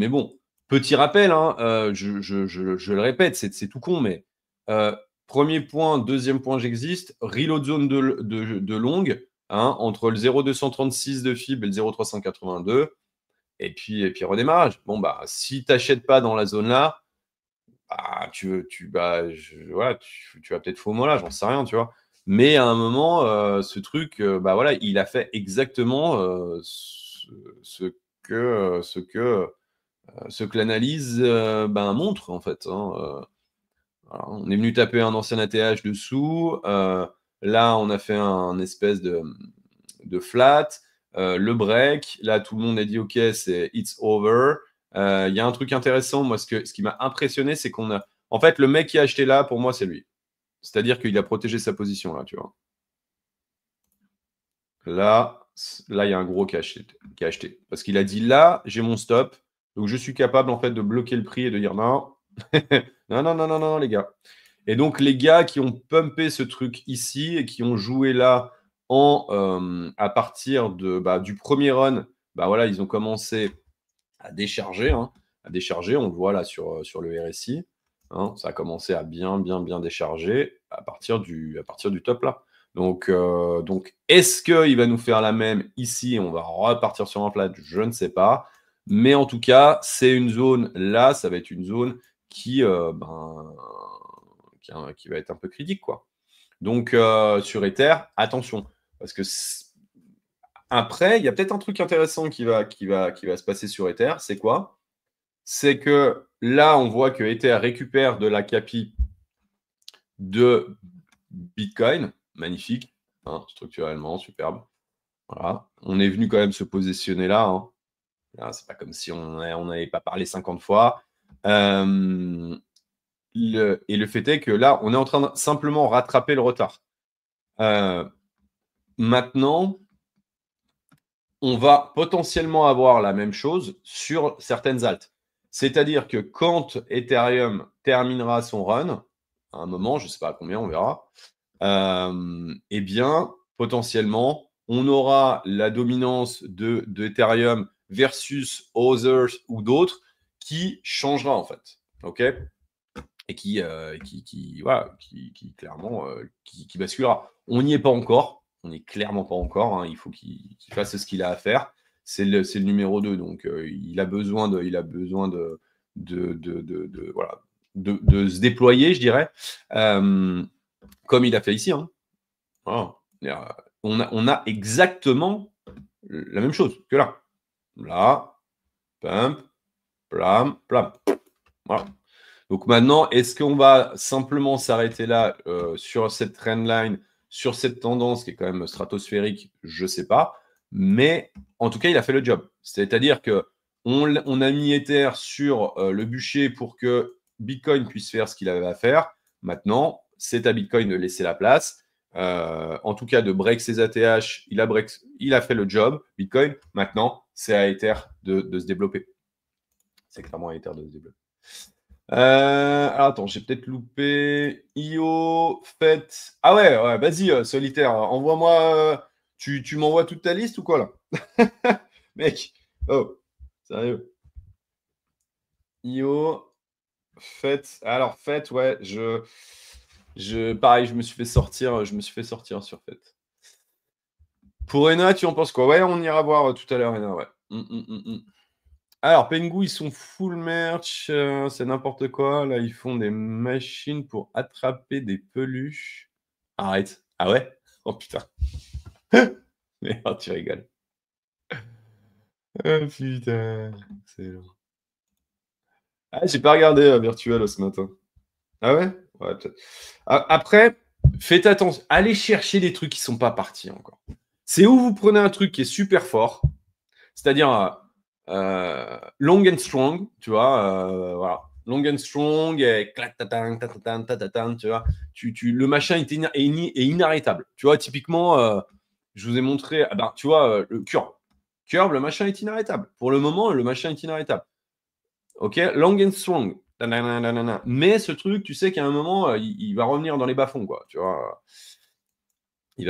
bon, petit rappel, hein, je le répète, c'est tout con, mais premier point, deuxième point, j'existe. Reload zone de longue, hein, entre le 0,236 de FIB et le 0,382. Et puis redémarrage. Bon, bah, si tu n'achètes pas dans la zone là, bah, voilà, tu vas peut-être FOMO là, j'en sais rien, tu vois. Mais à un moment, ce truc, bah voilà, il a fait exactement ce que l'analyse ben, montre, en fait. Hein. Voilà, on est venu taper un ancien ATH dessous. Là, on a fait un espèce de flat. Le break, là, tout le monde a dit OK, c'est it's over. Il y a un truc intéressant, moi, ce qui m'a impressionné, c'est qu'on a. En fait, le mec qui a acheté là, pour moi, c'est lui. C'est-à-dire qu'il a protégé sa position là, tu vois. Là, il y a un gros qui a acheté. Parce qu'il a dit là, j'ai mon stop. Donc, je suis capable, en fait, de bloquer le prix et de dire non. non, non, non, non, non, les gars. Et donc, les gars qui ont pumpé ce truc ici et qui ont joué là à partir du premier run, bah voilà, ils ont commencé à décharger. Hein, à décharger, on le voit là sur le RSI. Hein, ça a commencé à bien, bien, bien décharger à partir du top là. Donc est-ce qu'il va nous faire la même ici? On va repartir sur un flat, je ne sais pas. Mais en tout cas, c'est une zone, là, ça va être une zone qui va être un peu critique, quoi. Donc, sur Ether, attention. Parce que après, il y a peut-être un truc intéressant qui va se passer sur Ether. C'est quoi? C'est que là, on voit que Ether récupère de la capi de Bitcoin. Magnifique. Hein, structurellement, superbe. Voilà. On est venu quand même se positionner là. Hein. Là, c'est pas comme si on n'avait pas parlé 50 fois. Et le fait est que là, on est en train de simplement rattraper le retard. Maintenant, on va potentiellement avoir la même chose sur certaines altes. C'est-à-dire que quand Ethereum terminera son run, à un moment, je ne sais pas à combien, on verra, eh bien, potentiellement, on aura la dominance de Ethereum versus Others ou d'autres qui changera en fait. OK? Et qui clairement qui basculera. On n'y est pas encore. On n'est clairement pas encore. Hein. Il faut qu'il fasse ce qu'il a à faire. C'est le numéro 2. Donc, il a besoin de se déployer, je dirais, comme il a fait ici. Hein. Voilà. On a exactement la même chose que là. Là, pump, plam, plam. Voilà. Donc maintenant, est-ce qu'on va simplement s'arrêter là sur cette trendline, sur cette tendance qui est quand même stratosphérique? Je ne sais pas. Mais en tout cas, il a fait le job. C'est-à-dire qu'on a mis Ether sur le bûcher pour que Bitcoin puisse faire ce qu'il avait à faire. Maintenant, c'est à Bitcoin de laisser la place. En tout cas, de break ses ATH, il a fait le job, Bitcoin. Maintenant, c'est à Ether de se développer. C'est clairement à Ether de se développer. Alors attends, j'ai peut-être loupé. IO, faites. Ah ouais, vas-y, solitaire. Envoie-moi. Tu m'envoies toute ta liste ou quoi là? Mec, oh, sérieux. IO, faites. Alors, faites, ouais, pareil, je me suis fait sortir sur faites. Pour Ena, tu en penses quoi? Ouais, on ira voir tout à l'heure, Ena, ouais. Alors, Pengu, ils sont full merch, c'est n'importe quoi. Là, ils font des machines pour attraper des peluches. Arrête. Ah ouais? Oh putain. Merde, tu rigoles. Oh putain. C'est long. Ah, j'ai pas regardé Virtual ce matin. Ah ouais? Ouais, peut-être. Après, faites attention. Allez chercher des trucs qui sont pas partis encore. C'est où vous prenez un truc qui est super fort, c'est-à-dire long and strong, tu vois, voilà. long and strong, et clac, tatan, tatan, tatan, tu vois. Le machin est inarrêtable. Tu vois, typiquement, je vous ai montré, ah ben, tu vois, le curve. Curve, le machin est inarrêtable. Pour le moment, le machin est inarrêtable. OK, long and strong. Mais ce truc, tu sais qu'à un moment, il va revenir dans les bas-fonds, quoi, tu vois. Il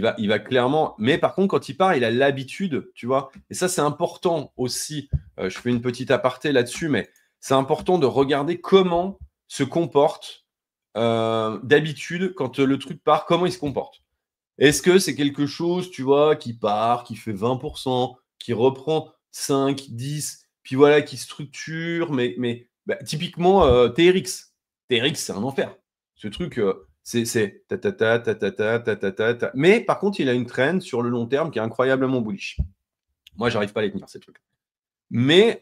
va clairement. Mais par contre, quand il part, il a l'habitude, tu vois. Et ça, c'est important aussi. Je fais une petite aparté là-dessus, mais c'est important de regarder comment se comporte d'habitude quand le truc part, comment il se comporte. Est-ce que c'est quelque chose, tu vois, qui part, qui fait 20%, qui reprend 5, 10, puis voilà, qui structure, mais bah, typiquement TRX. TRX, c'est un enfer. Ce truc, c'est ta ta ta ta ta ta ta ta ta ta. Mais par contre, il a une trend sur le long terme qui est incroyablement bullish. Moi, j'arrive pas à les tenir, ces trucs. Mais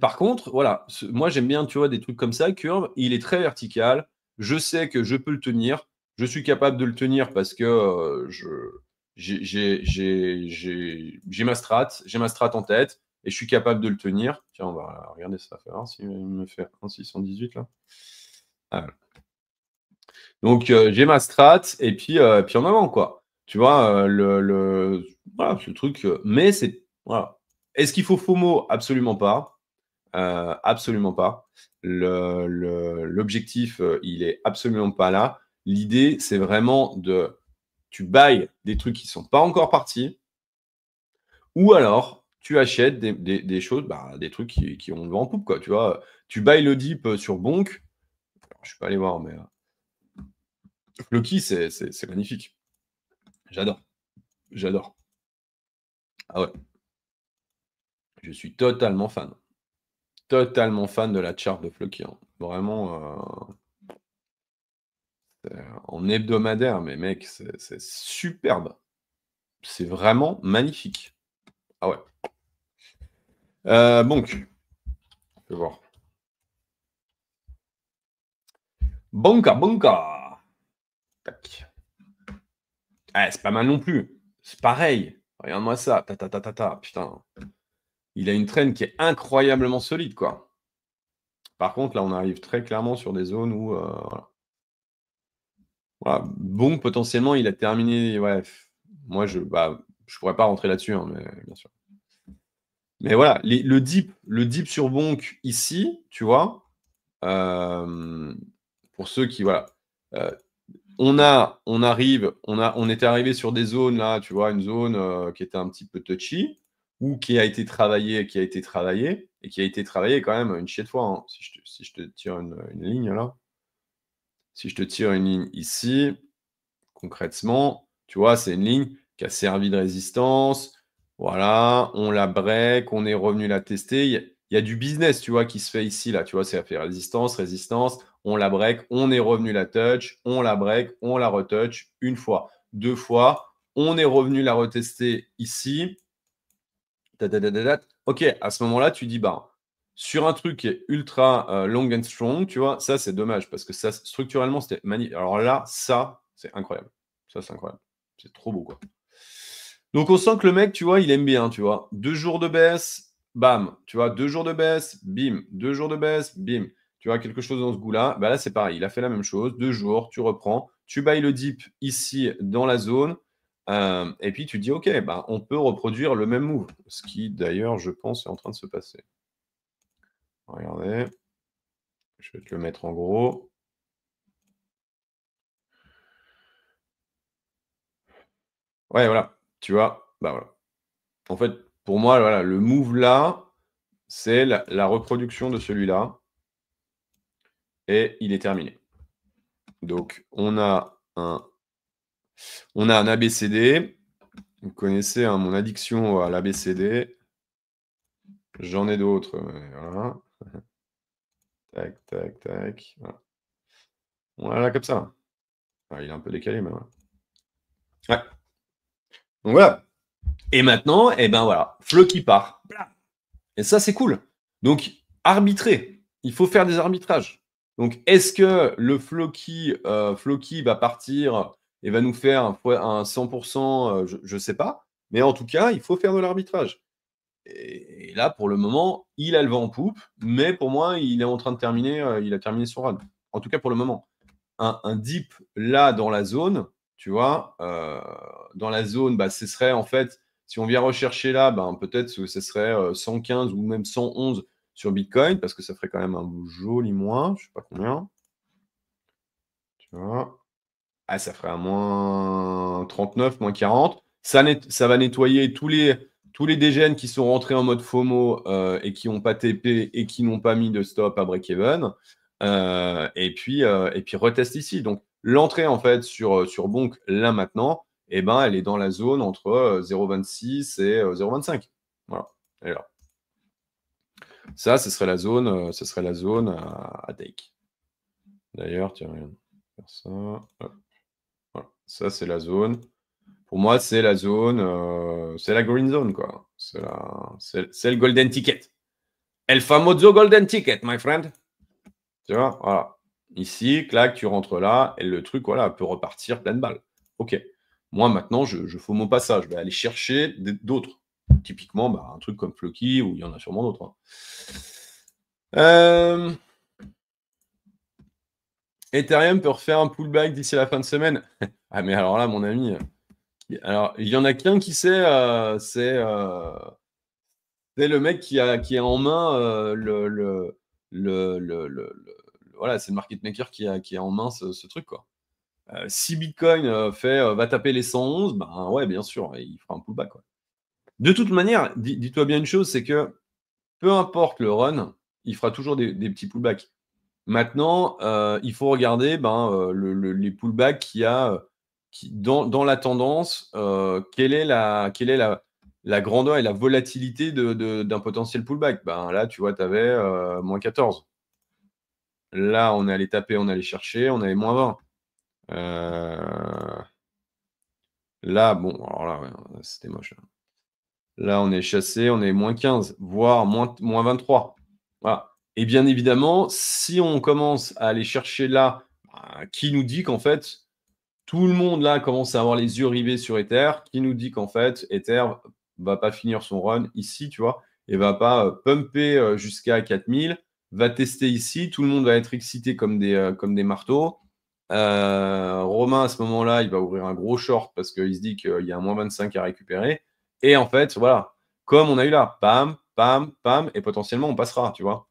par contre, voilà, moi j'aime bien, tu vois, des trucs comme ça, curve, il est très vertical. Je sais que je peux le tenir. Je suis capable de le tenir parce que j'ai ma strat en tête et je suis capable de le tenir. Tiens, on va regarder ça, faire s'il me fait 1,618 là. Ah, donc j'ai ma strat et puis en avant quoi. Tu vois voilà, ce truc. Mais c'est voilà. Est-ce qu'il faut FOMO? Absolument pas. Absolument pas. L'objectif, il est absolument pas là. L'idée, c'est vraiment tu buy des trucs qui sont pas encore partis, ou alors tu achètes des choses, bah, des trucs qui ont le vent en poupe, quoi. Tu vois, tu buy le dip sur Bonk. Je suis pas allé voir, mais Floki, c'est magnifique. J'adore. J'adore. Ah ouais. Je suis totalement fan. Totalement fan de la chart de Floki, hein. Vraiment. En hebdomadaire, mais mec, c'est superbe. C'est vraiment magnifique. Ah ouais. Donc, on peut voir. Banca, banca. Tac. Ah, c'est pas mal non plus. C'est pareil. Regarde-moi ça. Ta, ta, ta, ta, ta. Putain. Il a une traîne qui est incroyablement solide, quoi. Par contre, là, on arrive très clairement sur des zones où... voilà. Voilà. Bon, potentiellement, il a terminé... Ouais. Moi, je pourrais pas rentrer là-dessus, hein, mais bien sûr. Mais voilà, le dip sur Bonk ici, tu vois, pour ceux qui, voilà, on était arrivé sur des zones là, tu vois, une zone qui était un petit peu touchy, ou qui a été travaillée, et qui a été travaillée quand même une chier de fois, hein. Si je te tire une ligne là, si je te tire une ligne ici, concrètement, tu vois, c'est une ligne qui a servi de résistance. Voilà, on la break, on est revenu la tester. Il y a du business, tu vois, qui se fait ici, là. Tu vois, c'est fait résistance, résistance, on la break, on est revenu la touch, on la break, on la retouch une fois, deux fois, on est revenu la retester ici. Ok, à ce moment-là, tu dis, bah, sur un truc qui est ultra long and strong, tu vois, ça, c'est dommage parce que ça, structurellement, c'était magnifique. Alors là, ça, c'est incroyable. Ça, c'est incroyable. C'est trop beau, quoi. Donc, on sent que le mec, tu vois, il aime bien, tu vois. 2 jours de baisse, bam. Tu vois, 2 jours de baisse, bim. 2 jours de baisse, bim. Tu vois, quelque chose dans ce goût-là. Bah là, c'est pareil. Il a fait la même chose. 2 jours, tu reprends. Tu bailles le dip ici dans la zone. Et puis, tu dis, OK, bah, on peut reproduire le même move. Ce qui, d'ailleurs, je pense, est en train de se passer. Regardez. Je vais te le mettre en gros. Ouais, voilà. Tu vois, bah voilà. En fait, pour moi, voilà, le move là, c'est la reproduction de celui-là. Et il est terminé. Donc, on a un ABCD. Vous connaissez hein, mon addiction à l'ABCD. J'en ai d'autres. Voilà. Tac, tac, tac. Voilà, voilà comme ça. Ah, il est un peu décalé, mais voilà. Ouais. Donc voilà. Et maintenant, eh ben voilà, Flo qui part. Et ça, c'est cool. Donc, arbitrer. Il faut faire des arbitrages. Donc, est-ce que le Floki va partir et va nous faire un 100%, je ne sais pas. Mais en tout cas, il faut faire de l'arbitrage. Et là, pour le moment, il a le vent en poupe, mais pour moi, il est en train de terminer, il a terminé son run. En tout cas, pour le moment. Un dip là dans la zone, tu vois, dans la zone, bah, ce serait en fait, si on vient rechercher là, ben, peut-être que ce serait 115 ou même 111 sur Bitcoin, parce que ça ferait quand même un joli moins, je sais pas combien. Tu vois. Ah, ça ferait un moins 39, moins 40. Ça va nettoyer tous les dégènes qui sont rentrés en mode FOMO et qui n'ont pas TP et qui n'ont pas mis de stop à break-even. Et puis retest ici. Donc, l'entrée, en fait, sur Bonk, là, maintenant, eh ben, elle est dans la zone entre 0,26 et 0,25. Voilà, elle est là. Ça, ce serait la zone à take. D'ailleurs, tiens, regarde. Faire ça. Hop. Voilà. Ça, c'est la zone. Pour moi, c'est la zone, c'est la green zone, quoi. C'est le golden ticket. El famoso golden ticket, my friend. Tu vois, voilà. Ici, clac, tu rentres là, et le truc, voilà, peut repartir pleine balle. OK. Moi, maintenant, je FOMO pas ça. Je vais aller chercher d'autres. Typiquement, bah, un truc comme Floki, où il y en a sûrement d'autres. Hein. Ethereum peut refaire un pullback d'ici la fin de semaine. Ah, mais alors là, mon ami, alors, il y en a qu'un qui sait, c'est le mec qui est en main voilà, c'est le market maker qui est en main ce truc, quoi. Si Bitcoin va taper les 111, ben ouais, bien sûr, il fera un pullback, quoi. De toute manière, dis-toi bien une chose, c'est que peu importe le run, il fera toujours des petits pullbacks. Maintenant, il faut regarder les pullbacks qu'il y a dans la tendance, quelle est la grandeur et la volatilité d'un potentiel pullback. Ben, là, tu vois, tu avais moins 14. Là, on est allé taper, on est allé chercher, on avait moins 20. Là, bon, alors là, ouais, c'était moche. Là, on est chassé, on est moins 15, voire moins 23. Voilà. Et bien évidemment, si on commence à aller chercher là, qui nous dit qu'en fait, tout le monde là commence à avoir les yeux rivés sur Ether, qui nous dit qu'en fait, Ether va pas finir son run ici, tu vois, et va pas pumper jusqu'à 4000, va tester ici, tout le monde va être excité comme des marteaux. Romain, à ce moment-là, il va ouvrir un gros short parce qu'il se dit qu'il y a un moins 25 à récupérer. Et en fait, voilà, comme on a eu là, pam, pam, pam, et potentiellement on passera, tu vois.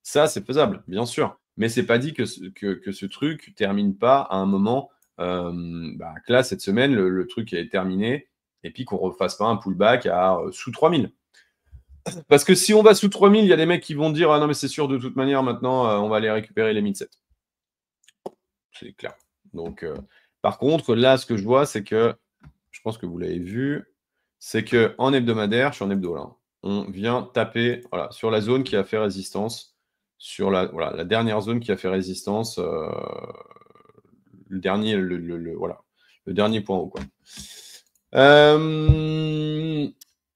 Ça, c'est faisable, bien sûr. Mais c'est pas dit que ce truc termine pas à un moment que là, cette semaine, le truc est terminé et puis qu'on refasse pas un pullback à sous 3000. Parce que si on va sous 3000, il y a des mecs qui vont dire ah non, mais c'est sûr, de toute manière, maintenant, on va aller récupérer les 1007. C'est clair. Donc, par contre, là, ce que je vois, c'est que je pense que vous l'avez vu, c'est qu'en hebdomadaire, je suis en hebdo là, on vient taper voilà, sur la zone qui a fait résistance, sur la dernière zone qui a fait résistance, le dernier point haut. Quoi.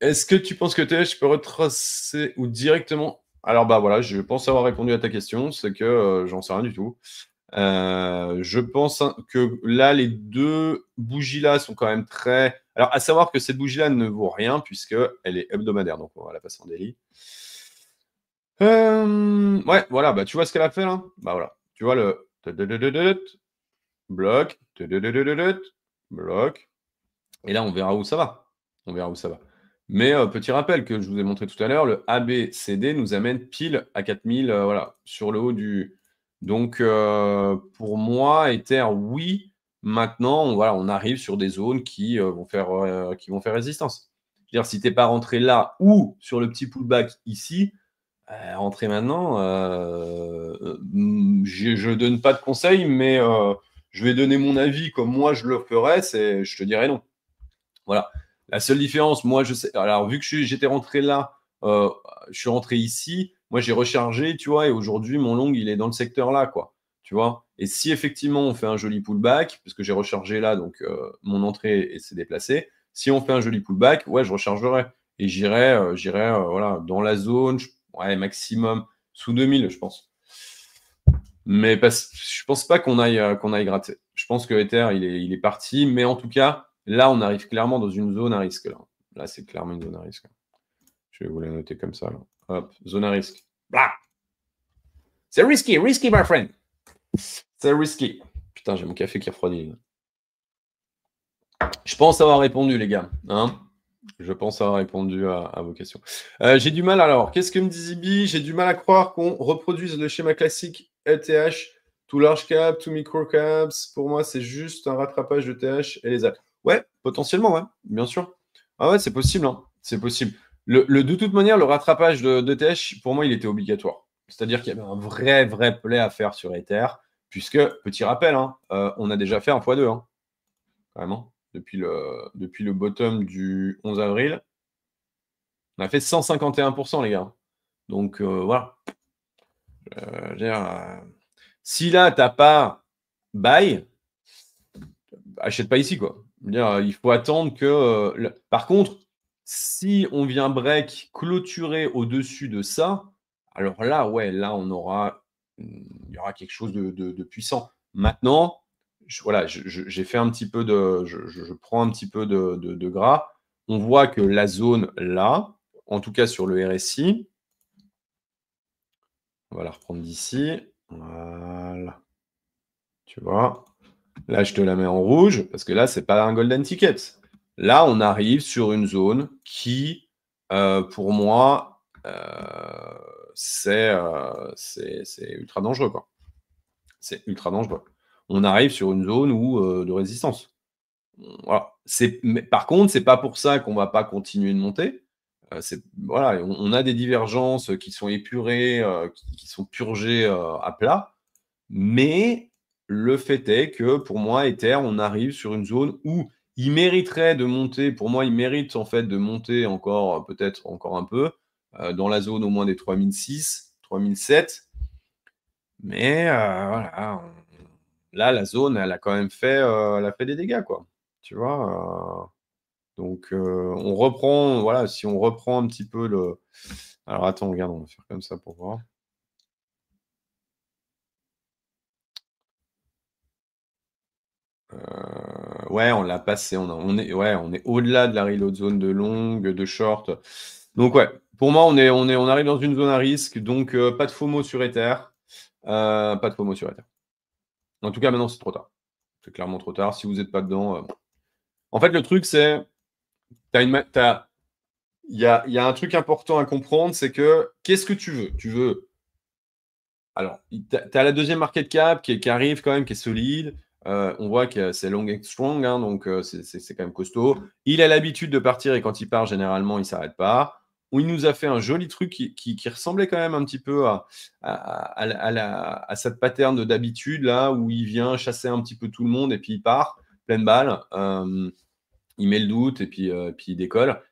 Est-ce que tu penses que je peux retracer ou directement. Alors, bah voilà, je pense avoir répondu à ta question, c'est que j'en sais rien du tout. Je pense que là, les deux bougies-là sont quand même très. Alors, à savoir que cette bougie-là ne vaut rien puisqu'elle est hebdomadaire, donc on va la passer en daily. Ouais, voilà, bah tu vois ce qu'elle a fait là. Bah voilà, tu vois le bloc, bloc. Et là, on verra où ça va. On verra où ça va. Mais petit rappel que je vous ai montré tout à l'heure, le ABCD nous amène pile à 4000, voilà, sur le haut du. Donc, pour moi, Ether, oui. Maintenant, voilà, on arrive sur des zones qui vont faire résistance. Je veux dire, si tu n'es pas rentré là ou sur le petit pullback ici, rentrer maintenant, je ne donne pas de conseils, mais je vais donner mon avis comme moi je le ferais, je te dirais non. Voilà. La seule différence, moi, je sais. Alors, vu que j'étais rentré là, je suis rentré ici, moi, j'ai rechargé, tu vois, et aujourd'hui, mon long, il est dans le secteur là, quoi. Tu vois. Et si effectivement, on fait un joli pullback, parce que j'ai rechargé là, donc mon entrée s'est déplacée, si on fait un joli pullback, ouais, je rechargerai. Et j'irai voilà, dans la zone, ouais, maximum sous 2000, je pense. Mais je pense pas qu'on aille gratter. Je pense que Ether, il est parti, mais en tout cas, là, on arrive clairement dans une zone à risque. Là, c'est clairement une zone à risque. Je vais vous la noter comme ça. Là. Hop, zone à risque. Blah. C'est risky, risky, my friend. C'est risky. Putain, j'ai mon café qui refroidit. Je pense avoir répondu, les gars. Hein, je pense avoir répondu à vos questions. J'ai du mal, alors, qu'est-ce que me dit Zibi? J'ai du mal à croire qu'on reproduise le schéma classique LTH, tout large cap, tout micro caps. Pour moi, c'est juste un rattrapage de TH et les alt. Ouais, potentiellement, ouais, bien sûr. Ah ouais, c'est possible, hein. C'est possible. De toute manière, le rattrapage de TH, pour moi, il était obligatoire. C'est-à-dire qu'il y avait un vrai play à faire sur Ether, puisque, petit rappel, hein, on a déjà fait un x2, hein, vraiment. Depuis le bottom du 11 avril, on a fait 151%, les gars. Donc, voilà. Si là, tu n'as pas buy, achète pas ici, quoi. Il faut attendre que... Par contre, si on vient break, clôturer au-dessus de ça, alors là, ouais, là, il y aura quelque chose de puissant. Maintenant, voilà, j'ai fait un petit peu je prends un petit peu de gras. On voit que la zone là, en tout cas sur le RSI, on va la reprendre d'ici. Voilà. Tu vois. Là, je te la mets en rouge parce que là, c'est pas un golden ticket. Là, on arrive sur une zone qui, pour moi, c'est ultra dangereux, quoi. C'est ultra dangereux. On arrive sur une zone de résistance. Voilà. Mais par contre, c'est pas pour ça qu'on va pas continuer de monter. Voilà, on a des divergences qui sont épurées, qui sont purgées à plat. Mais le fait est que pour moi, Ether, on arrive sur une zone où il mériterait de monter. Pour moi, il mérite en fait de monter encore, peut-être encore un peu, dans la zone au moins des 3006, 3007. Mais voilà, là, la zone, elle a quand même fait, elle a fait des dégâts, quoi. Tu vois. Donc, on reprend, voilà, si on reprend un petit peu le. Alors, attends, regarde, on va faire comme ça pour voir. Ouais, on l'a passé. On est au-delà de la reload zone de longue, de short. Donc, ouais, pour moi, on arrive dans une zone à risque. Donc, pas de FOMO sur Ether. Pas de FOMO sur Ether. En tout cas, maintenant, c'est trop tard. C'est clairement trop tard. Si vous n'êtes pas dedans. En fait, le truc, c'est. Il y a un truc important à comprendre, c'est que qu'est-ce que tu veux? Tu veux. Alors, tu as la deuxième market cap qui arrive quand même, qui est solide. On voit que c'est long and strong, hein, donc c'est quand même costaud. Il a l'habitude de partir et quand il part, généralement, il ne s'arrête pas. Où il nous a fait un joli truc qui ressemblait quand même un petit peu à cette pattern d'habitude, là, où il vient chasser un petit peu tout le monde et puis il part, pleine balle. Il met le doute et puis il décolle.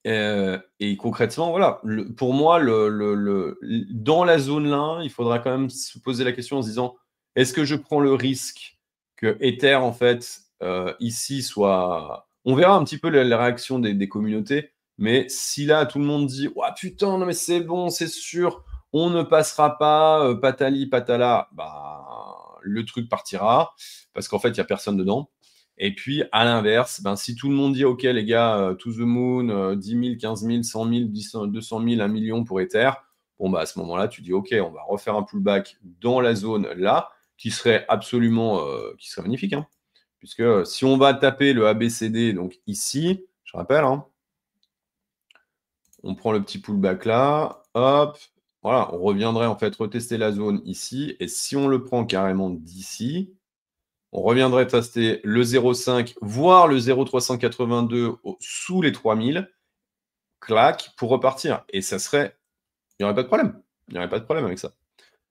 Et concrètement, voilà, pour moi, dans la zone là, il faudra quand même se poser la question en se disant, est-ce que je prends le risque que Ether, en fait, ici soit... On verra un petit peu la réaction des communautés, mais si là, tout le monde dit, ouais, putain, non mais c'est bon, c'est sûr, on ne passera pas, patali, patala, bah, le truc partira, parce qu'en fait, il n'y a personne dedans. Et puis, à l'inverse, ben, si tout le monde dit, OK, les gars, to the moon, 10 000, 15 000, 100 000, 200 000, 1 million pour Ether, bon, bah, à ce moment-là, tu dis, OK, on va refaire un pullback dans la zone là, qui serait absolument qui serait magnifique. Hein, puisque si on va taper le ABCD, donc ici, je rappelle, hein, on prend le petit pullback là, hop, voilà, on reviendrait en fait retester la zone ici, et si on le prend carrément d'ici, on reviendrait tester le 0,5, voire le 0,382 sous les 3000, clac, pour repartir. Et ça serait... Il n'y aurait pas de problème. Il n'y aurait pas de problème avec ça.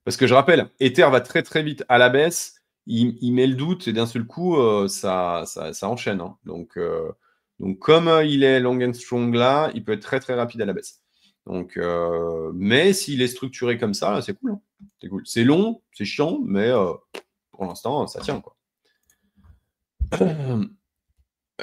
Parce que je rappelle, Ether va très très vite à la baisse, il met le doute et d'un seul coup, ça enchaîne. Hein. Donc comme il est long and strong là, il peut être très très rapide à la baisse. Donc, mais s'il est structuré comme ça, c'est cool. Hein. C'est cool. C'est long, c'est chiant, mais pour l'instant, ça tient. Quoi.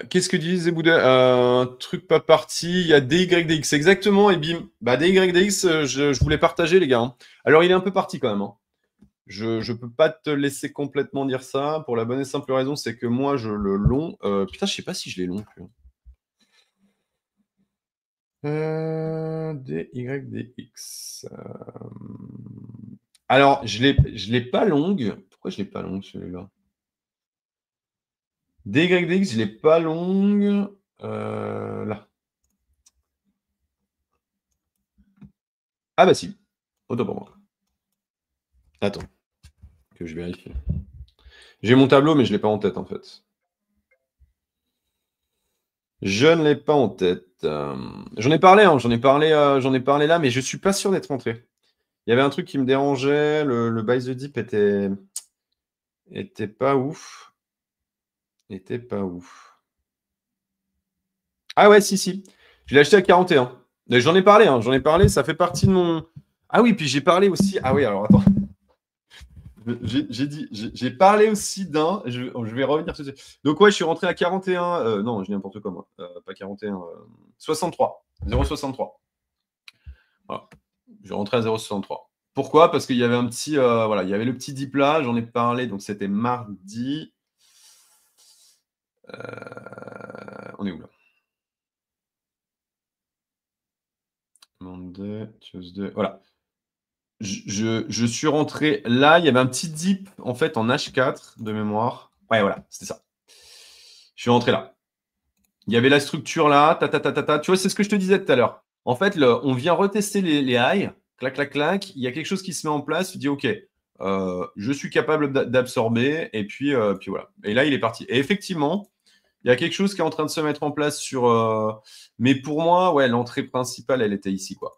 Qu'est-ce que dit Zebouda? Un truc pas parti. Il y a DYDX. Exactement, et bim. Bah, DYDX, je voulais partager, les gars. Hein. Alors, il est un peu parti quand même. Hein. Je ne peux pas te laisser complètement dire ça. Pour la bonne et simple raison, c'est que moi, je le long. Putain, je sais pas si je l'ai long plus. DYDX. Alors, je l'ai pas longue. Pourquoi je l'ai pas longue, celui-là? DYDX, je l'ai pas longue. Là. Ah bah si. Autant pour moi. Attends, que je vérifie. J'ai mon tableau, mais je l'ai pas en tête, en fait. Je ne l'ai pas en tête. J'en ai parlé, hein, j'en ai parlé là, mais je suis pas sûr d'être rentré. Il y avait un truc qui me dérangeait. Le buy the dip était pas ouf. Était pas ouf. Ah ouais, si. Je l'ai acheté à 41. Mais j'en ai parlé, hein, ça fait partie de mon. Ah oui, puis j'ai parlé aussi. Ah oui, alors attends. J'ai parlé aussi d'un. Je vais revenir sur ça. Donc, ouais, je suis rentré à 41. Non, je dis n'importe quoi, moi. Pas 41. 63. 0,63. Voilà. Je suis rentré à 0,63. Pourquoi? Parce qu'il y avait un petit. Voilà, il y avait le petit dip là. J'en ai parlé. Donc, c'était mardi. On est où là? Monday, Tuesday. Voilà. Je suis rentré là, il y avait un petit dip en fait en H4 de mémoire. Ouais, voilà, c'était ça. Je suis rentré là. Il y avait la structure là, Tu vois, c'est ce que je te disais tout à l'heure. En fait, on vient retester les highs, clac, clac, clac. Il y a quelque chose qui se met en place. Tu dis, OK, je suis capable d'absorber. Puis voilà. Et là, il est parti. Et effectivement, il y a quelque chose qui est en train de se mettre en place sur. Mais pour moi, ouais, l'entrée principale, elle était ici, quoi.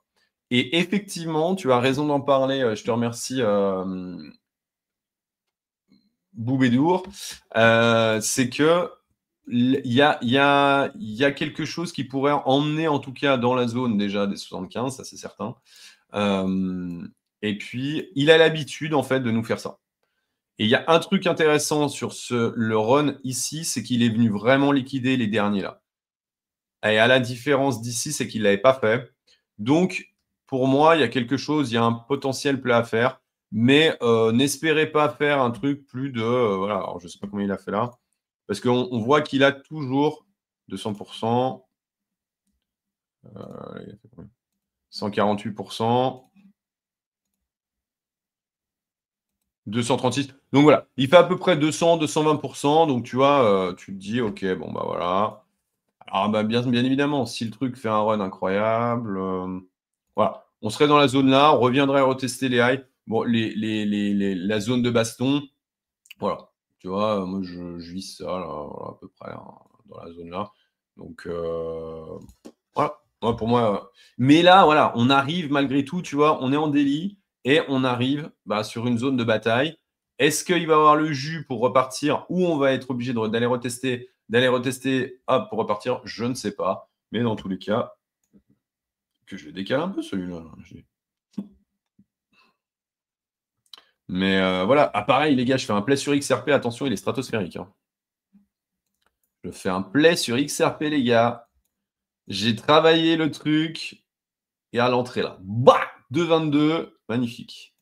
Et effectivement, tu as raison d'en parler. Je te remercie, Boubédour. C'est que il y a quelque chose qui pourrait emmener, en tout cas, dans la zone déjà des 75, ça c'est certain. Et puis, il a l'habitude, en fait, de nous faire ça. Et il y a un truc intéressant sur le run ici, c'est qu'il est venu vraiment liquider les derniers là. Et à la différence d'ici, c'est qu'il ne l'avait pas fait. Donc, pour moi, il y a quelque chose, il y a un potentiel plat à faire. Mais n'espérez pas faire un truc plus de. Voilà, alors je ne sais pas combien il a fait là. Parce qu'on voit qu'il a toujours 200%. Il a fait combien 148%. 236. Donc voilà, il fait à peu près 200, 220%. Donc tu vois, tu te dis, ok, bon bah voilà. Alors bah, bien évidemment, si le truc fait un run incroyable, voilà, on serait dans la zone là, on reviendrait retester les highs. Bon, la zone de baston, voilà. Tu vois, moi je vise ça là, voilà, à peu près hein, dans la zone là. Donc voilà, ouais, pour moi. Mais là, voilà, on arrive malgré tout, tu vois, on est en délit et on arrive bah, sur une zone de bataille. Est-ce qu'il va avoir le jus pour repartir ou on va être obligé d'aller retester hop, pour repartir? Je ne sais pas. Mais dans tous les cas, que je vais décaler un peu celui-là. Mais voilà, ah, pareil, les gars, je fais un play sur XRP. Attention, il est stratosphérique. Hein. Je fais un play sur XRP, les gars. J'ai travaillé le truc. Et à l'entrée, là, bah 2,22. Magnifique.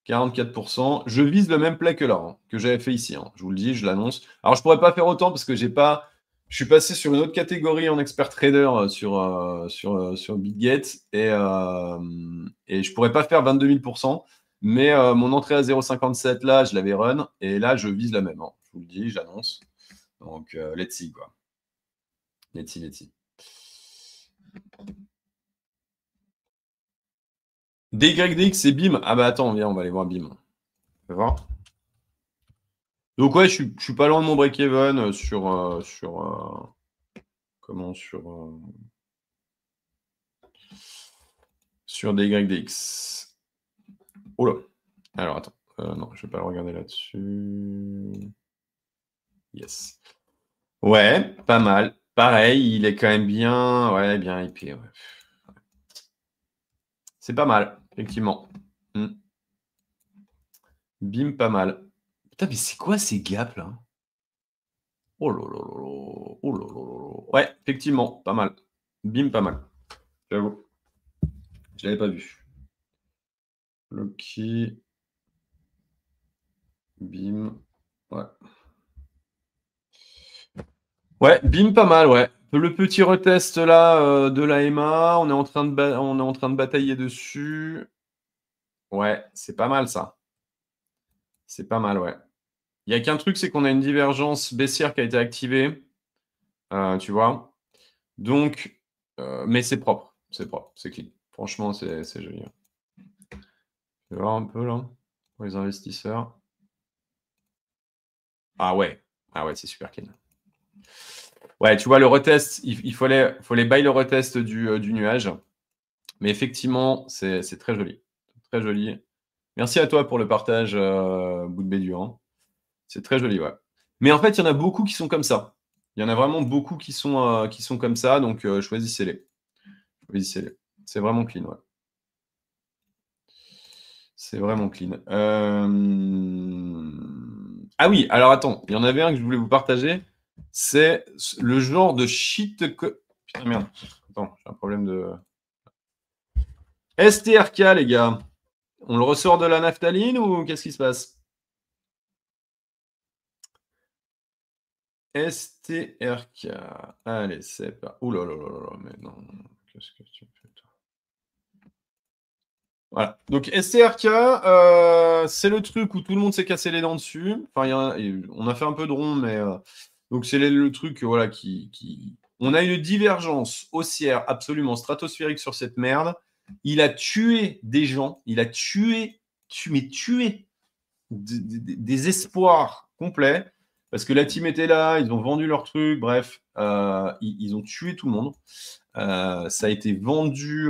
44%. Je vise le même play que là, hein, que j'avais fait ici. Hein. Je vous le dis, je l'annonce. Alors, je pourrais pas faire autant parce que j'ai pas. Je suis passé sur une autre catégorie en expert trader sur BitGet et je pourrais pas faire 22 000%. Mais mon entrée à 0,57 là, je l'avais run et là, je vise la même. Hein. Je vous le dis, j'annonce. Donc, let's see, quoi. Let's see. DYDX, c'est BIM. Ah bah attends, viens, on va aller voir BIM. Tu vas voir. Donc ouais, je suis pas loin de mon break-even sur DYDX. Oh là. Alors attends. Non, je vais pas le regarder là-dessus. Yes. Ouais, pas mal. Pareil, il est quand même bien. Ouais, bien hypé. Ouais. C'est pas mal, effectivement. Bim, pas mal. Putain, mais c'est quoi ces gaps là? Oh là là là là. Oh là là là là. Ouais, effectivement, pas mal. Bim, pas mal. J'avoue. Je l'avais pas vu. Loki. Bim. Ouais. Ouais, bim, pas mal, ouais. Le petit retest là de l'AMA, on est en train de batailler dessus. Ouais, c'est pas mal ça. C'est pas mal, ouais. Il n'y a qu'un truc, c'est qu'on a une divergence baissière qui a été activée. Tu vois. Donc, mais c'est propre. C'est propre. C'est clean. Franchement, c'est joli. Je vais voir un peu là, pour les investisseurs. Ah ouais. Ah ouais, c'est super clean. Ouais, tu vois, le retest, il fallait buy le retest du nuage. Mais effectivement, c'est très joli. Très joli. Merci à toi pour le partage, bout de Bédu, hein. C'est très joli, ouais. Mais en fait, il y en a beaucoup qui sont comme ça. Il y en a vraiment beaucoup qui sont comme ça, donc choisissez-les. Choisissez-les. C'est vraiment clean, ouais. C'est vraiment clean. Ah oui, alors attends, il y en avait un que je voulais vous partager. C'est le genre de shit. Putain, merde. Attends, j'ai un problème de. STRK, les gars. On le ressort de la naphtaline ou qu'est-ce qui se passe? STRK. Allez, c'est pas. Ouh là là là là, mais non. Qu'est-ce que tu fais, toi? Voilà. Donc STRK, c'est le truc où tout le monde s'est cassé les dents dessus. Enfin, on a fait un peu de rond, mais donc c'est le truc, voilà, On a une divergence haussière absolument stratosphérique sur cette merde. Il a tué des gens. Il a tué des espoirs complets. Parce que la team était là, ils ont vendu leur truc, bref, ils ont tué tout le monde. Ça a été vendu,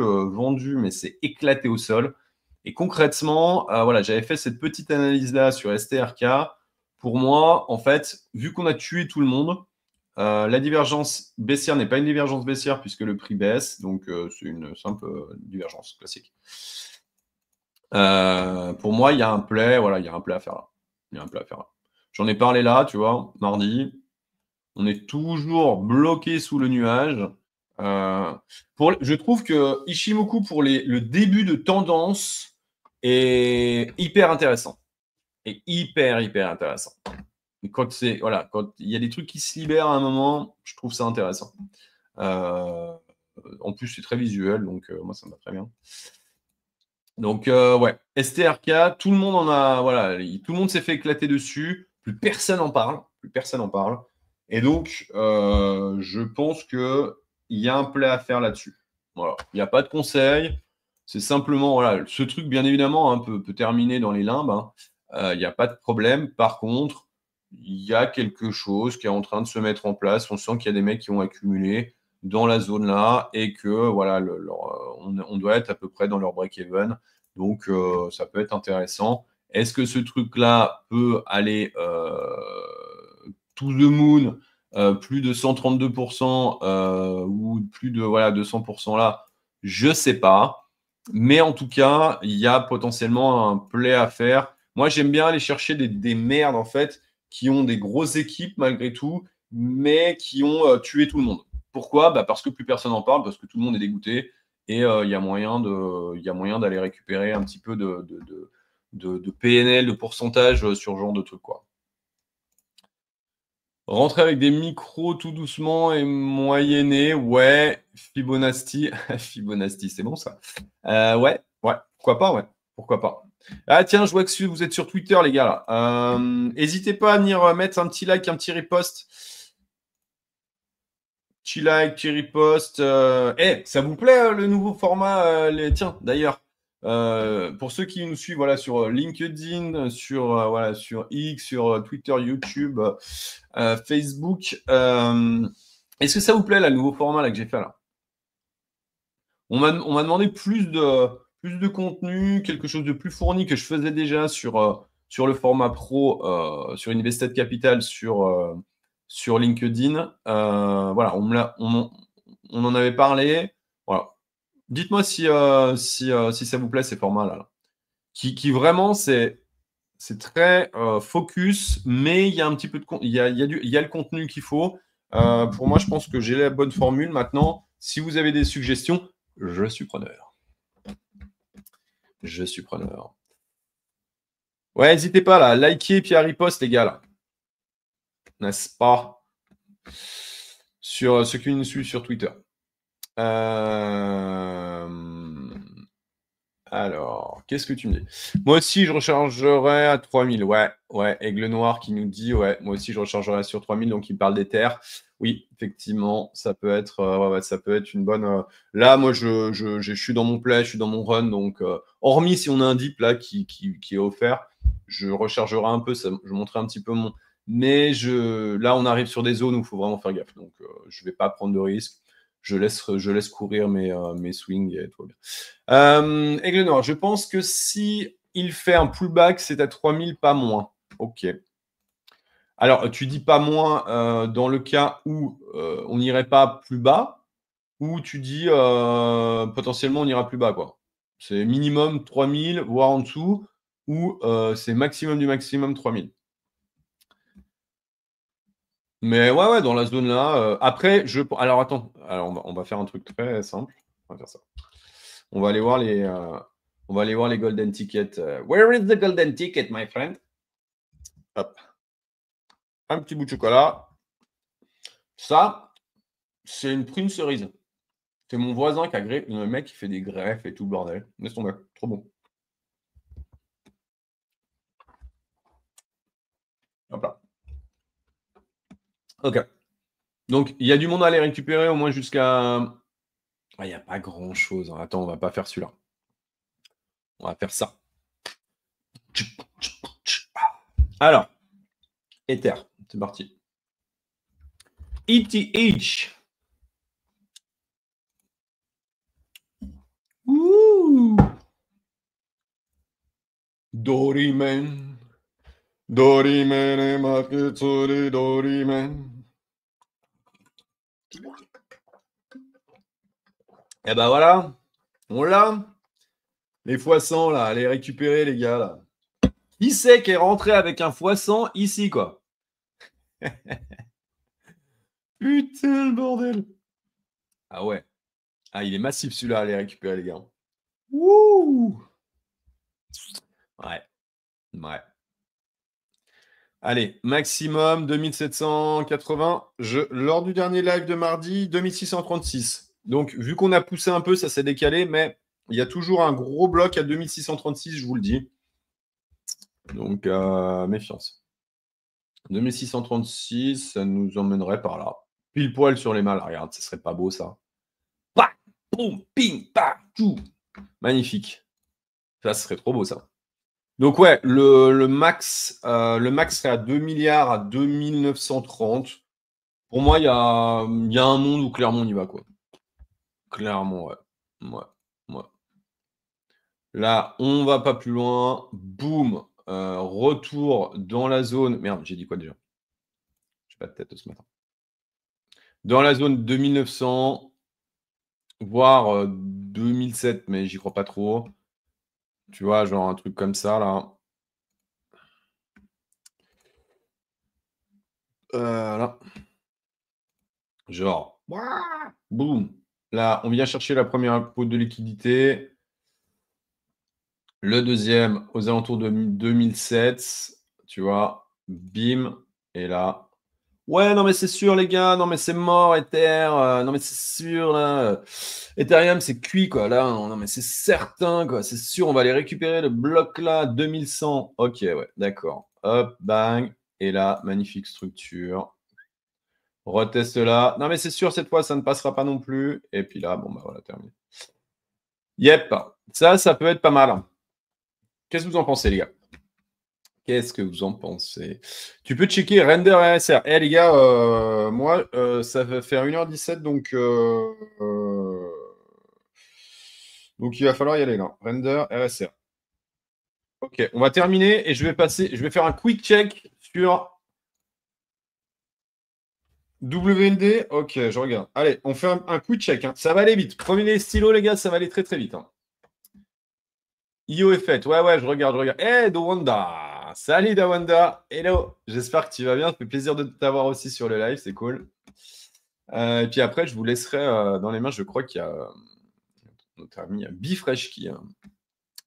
mais c'est éclaté au sol. Et concrètement, voilà, j'avais fait cette petite analyse-là sur STRK. Pour moi, en fait, vu qu'on a tué tout le monde, la divergence baissière n'est pas une divergence baissière puisque le prix baisse, donc c'est une simple divergence classique. Pour moi, il y a un play, voilà, il y a un play à faire là. Il y a un play à faire là. J'en ai parlé là, tu vois, mardi. On est toujours bloqué sous le nuage. Je trouve que Ishimoku, pour le début de tendance, est hyper intéressant. Et hyper intéressant. Et quand il y a des trucs qui se libèrent à un moment, je trouve ça intéressant. En plus, c'est très visuel, donc moi, ça me va très bien. Donc, ouais, STRK, tout le monde tout le monde s'est fait éclater dessus. Plus personne en parle. Plus personne en parle. Et donc, je pense qu'il y a un play à faire là-dessus. Voilà. Il n'y a pas de conseil. C'est simplement, voilà, ce truc, bien évidemment, hein, peut terminer dans les limbes, hein. Il n'y a pas de problème. Par contre, il y a quelque chose qui est en train de se mettre en place. On sent qu'il y a des mecs qui ont accumulé dans la zone là et que voilà, on doit être à peu près dans leur break-even. Donc, ça peut être intéressant. Est-ce que ce truc-là peut aller to the moon, plus de 132% ou plus de 200% là? Je ne sais pas. Mais en tout cas, il y a potentiellement un play à faire. Moi, j'aime bien aller chercher des merdes, en fait, qui ont des grosses équipes malgré tout, mais qui ont tué tout le monde. Pourquoi? Parce que plus personne n'en parle, parce que tout le monde est dégoûté, et il y a moyen d'aller récupérer un petit peu de PNL, de pourcentage sur ce genre de truc, quoi. Rentrer avec des micros tout doucement et moyenner, ouais. Fibonacci, Fibonacci, c'est bon ça. Ouais, pourquoi pas, ouais. Pourquoi pas. Ah tiens, je vois que vous êtes sur Twitter, les gars. N'hésitez pas à venir mettre un petit like, un petit repost. Petit like, petit repost. Ça vous plaît le nouveau format Tiens, d'ailleurs, pour ceux qui nous suivent voilà, sur LinkedIn, sur X, sur Twitter, YouTube, Facebook, est-ce que ça vous plaît, là, le nouveau format là, que j'ai fait là? On m'a demandé plus de contenu, quelque chose de plus fourni que je faisais déjà sur le format pro, sur Invested Capital, sur LinkedIn. Voilà, on en avait parlé. Voilà. Dites-moi si ça vous plaît, ces formats-là. Qui vraiment, c'est très focus, mais il y a un petit peu il y a le contenu qu'il faut. Pour moi, je pense que j'ai la bonne formule. Maintenant, si vous avez des suggestions, je suis preneur. Je suis preneur. Ouais, n'hésitez pas là, liker et puis à riposte, les gars. N'est-ce pas? sur ceux qui nous suivent sur Twitter. Alors, qu'est-ce que tu me dis? Moi aussi, je rechargerai à 3000. Ouais, Aigle Noir qui nous dit, ouais, moi aussi, je rechargerai sur 3000. Donc, il parle d'Ether. Oui, effectivement, ça peut être, ça peut être une bonne. Là, moi, je suis dans mon play, je suis dans mon run. Donc, hormis si on a un dip là qui est offert, je rechargerai un peu. Je montrerai un petit peu mon. Mais là, on arrive sur des zones où il faut vraiment faire gaffe. Donc, je ne vais pas prendre de risque. Je laisse courir mes swings et tout va bien. Aigle Noir, je pense que si il fait un pullback, c'est à 3000, pas moins. Ok. Alors, tu dis pas moins dans le cas où on n'irait pas plus bas, ou tu dis potentiellement on ira plus bas, quoi. C'est minimum 3000, voire en dessous, ou c'est maximum du maximum 3000. Mais ouais, dans la zone là. Après, alors attends, alors on va faire un truc très simple. On va faire ça. On va aller voir les golden tickets. Where is the golden ticket, my friend? Hop. Un petit bout de chocolat. Ça, c'est une prune cerise. C'est mon voisin qui a greffé. Le mec qui fait des greffes et tout le bordel. Laisse tomber. Trop bon. Hop là. Ok. Donc, il y a du monde à aller récupérer au moins jusqu'à. Il n'y a pas grand chose. Attends, on va pas faire celui-là. On va faire ça. Alors, Ether. C'est parti. ETH. Ouh. Dorimen. Dorimen et Marquezzoli Dorimen. Et ben voilà, on l'a. Les x100 là, allez récupérer les gars là. Qui c'est qui est rentré avec un x100 ici quoi? Putain le bordel. Ah ouais. Ah il est massif celui-là, allez récupérer les gars. Wouh. Ouais. Ouais. Allez, maximum 2780. Lors du dernier live de mardi, 2636. Donc, vu qu'on a poussé un peu, ça s'est décalé, mais il y a toujours un gros bloc à 2636, je vous le dis. Donc, méfiance. 2636, ça nous emmènerait par là. Pile poil sur les mâles. Regarde, ce serait pas beau ça. Bah, boum, ping, pa, tout. Magnifique. Ça, ce serait trop beau ça. Donc ouais, le max serait à 2 milliards à 2930. Pour moi, il y a un monde où clairement on y va, quoi. Clairement, ouais. Ouais. Là, on va pas plus loin. Boum. Retour dans la zone. Merde, j'ai dit quoi déjà? J'ai pas de tête ce matin. Dans la zone 2900, voire 2007, mais j'y crois pas trop. Tu vois, genre un truc comme ça, là. Là. Genre, boum. Là, on vient chercher la première peau de liquidité. Le deuxième, aux alentours de 2007. Tu vois, bim. Et là. Ouais, non, mais c'est sûr, les gars. Non, mais c'est mort, Ether. Non, mais c'est sûr, là. Ethereum, c'est cuit, quoi. Là, non, mais c'est certain, quoi. C'est sûr, on va aller récupérer le bloc là, 2100. Ok, ouais, d'accord. Hop, bang. Et là, magnifique structure. Reteste là. Non, mais c'est sûr, cette fois, ça ne passera pas non plus. Et puis là, bon, bah voilà, terminé. Yep. Ça peut être pas mal. Qu'est-ce que vous en pensez, les gars? Qu'est-ce que vous en pensez? Tu peux checker Render RSR. Eh, les gars, moi, ça va faire 1h17, donc il va falloir y aller là. Render RSR. Ok, on va terminer et je vais faire un quick check sur WND. Ok, je regarde. Allez, on fait un quick check. Hein. Ça va aller vite. Prenez les stylos, les gars, ça va aller très très vite. Hein. IO est fait. Ouais, je regarde. Eh, Dawanda. Salut Dawanda. Hello. J'espère que tu vas bien. Ça fait plaisir de t'avoir aussi sur le live. C'est cool. Et puis après, je vous laisserai dans les mains. Je crois qu'il y a notre ami Bifresh qui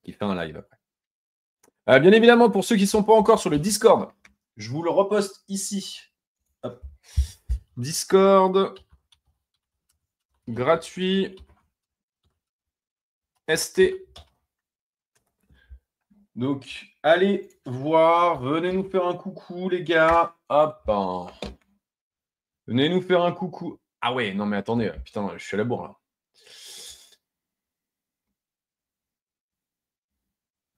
fait un live après. Bien évidemment, pour ceux qui ne sont pas encore sur le Discord, je vous le reposte ici. Hop. Discord. gratuit. ST. Donc, allez voir. Venez nous faire un coucou, les gars. Hop. Venez nous faire un coucou. Ah ouais, non mais attendez. Putain, je suis à la bourre, là.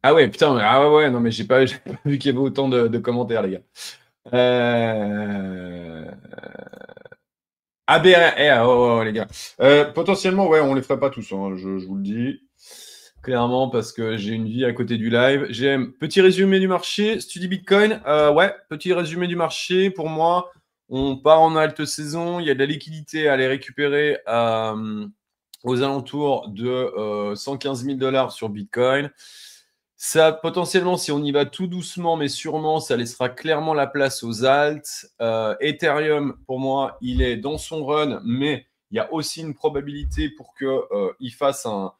Ah ouais, putain. Ah ouais, non mais j'ai pas vu qu'il y avait autant de commentaires, les gars. ABR, oh, les gars. Potentiellement, ouais, on les ferait pas tous, hein, je vous le dis. Clairement, parce que j'ai une vie à côté du live. J'aime. Petit résumé du marché. Study Bitcoin. Ouais, petit résumé du marché. Pour moi, on part en halte saison. Il y a de la liquidité à aller récupérer aux alentours de 115 000 $ sur Bitcoin. Ça, potentiellement, si on y va tout doucement, mais sûrement, ça laissera clairement la place aux alts. Ethereum, pour moi, il est dans son run, mais il y a aussi une probabilité pour qu'il fasse un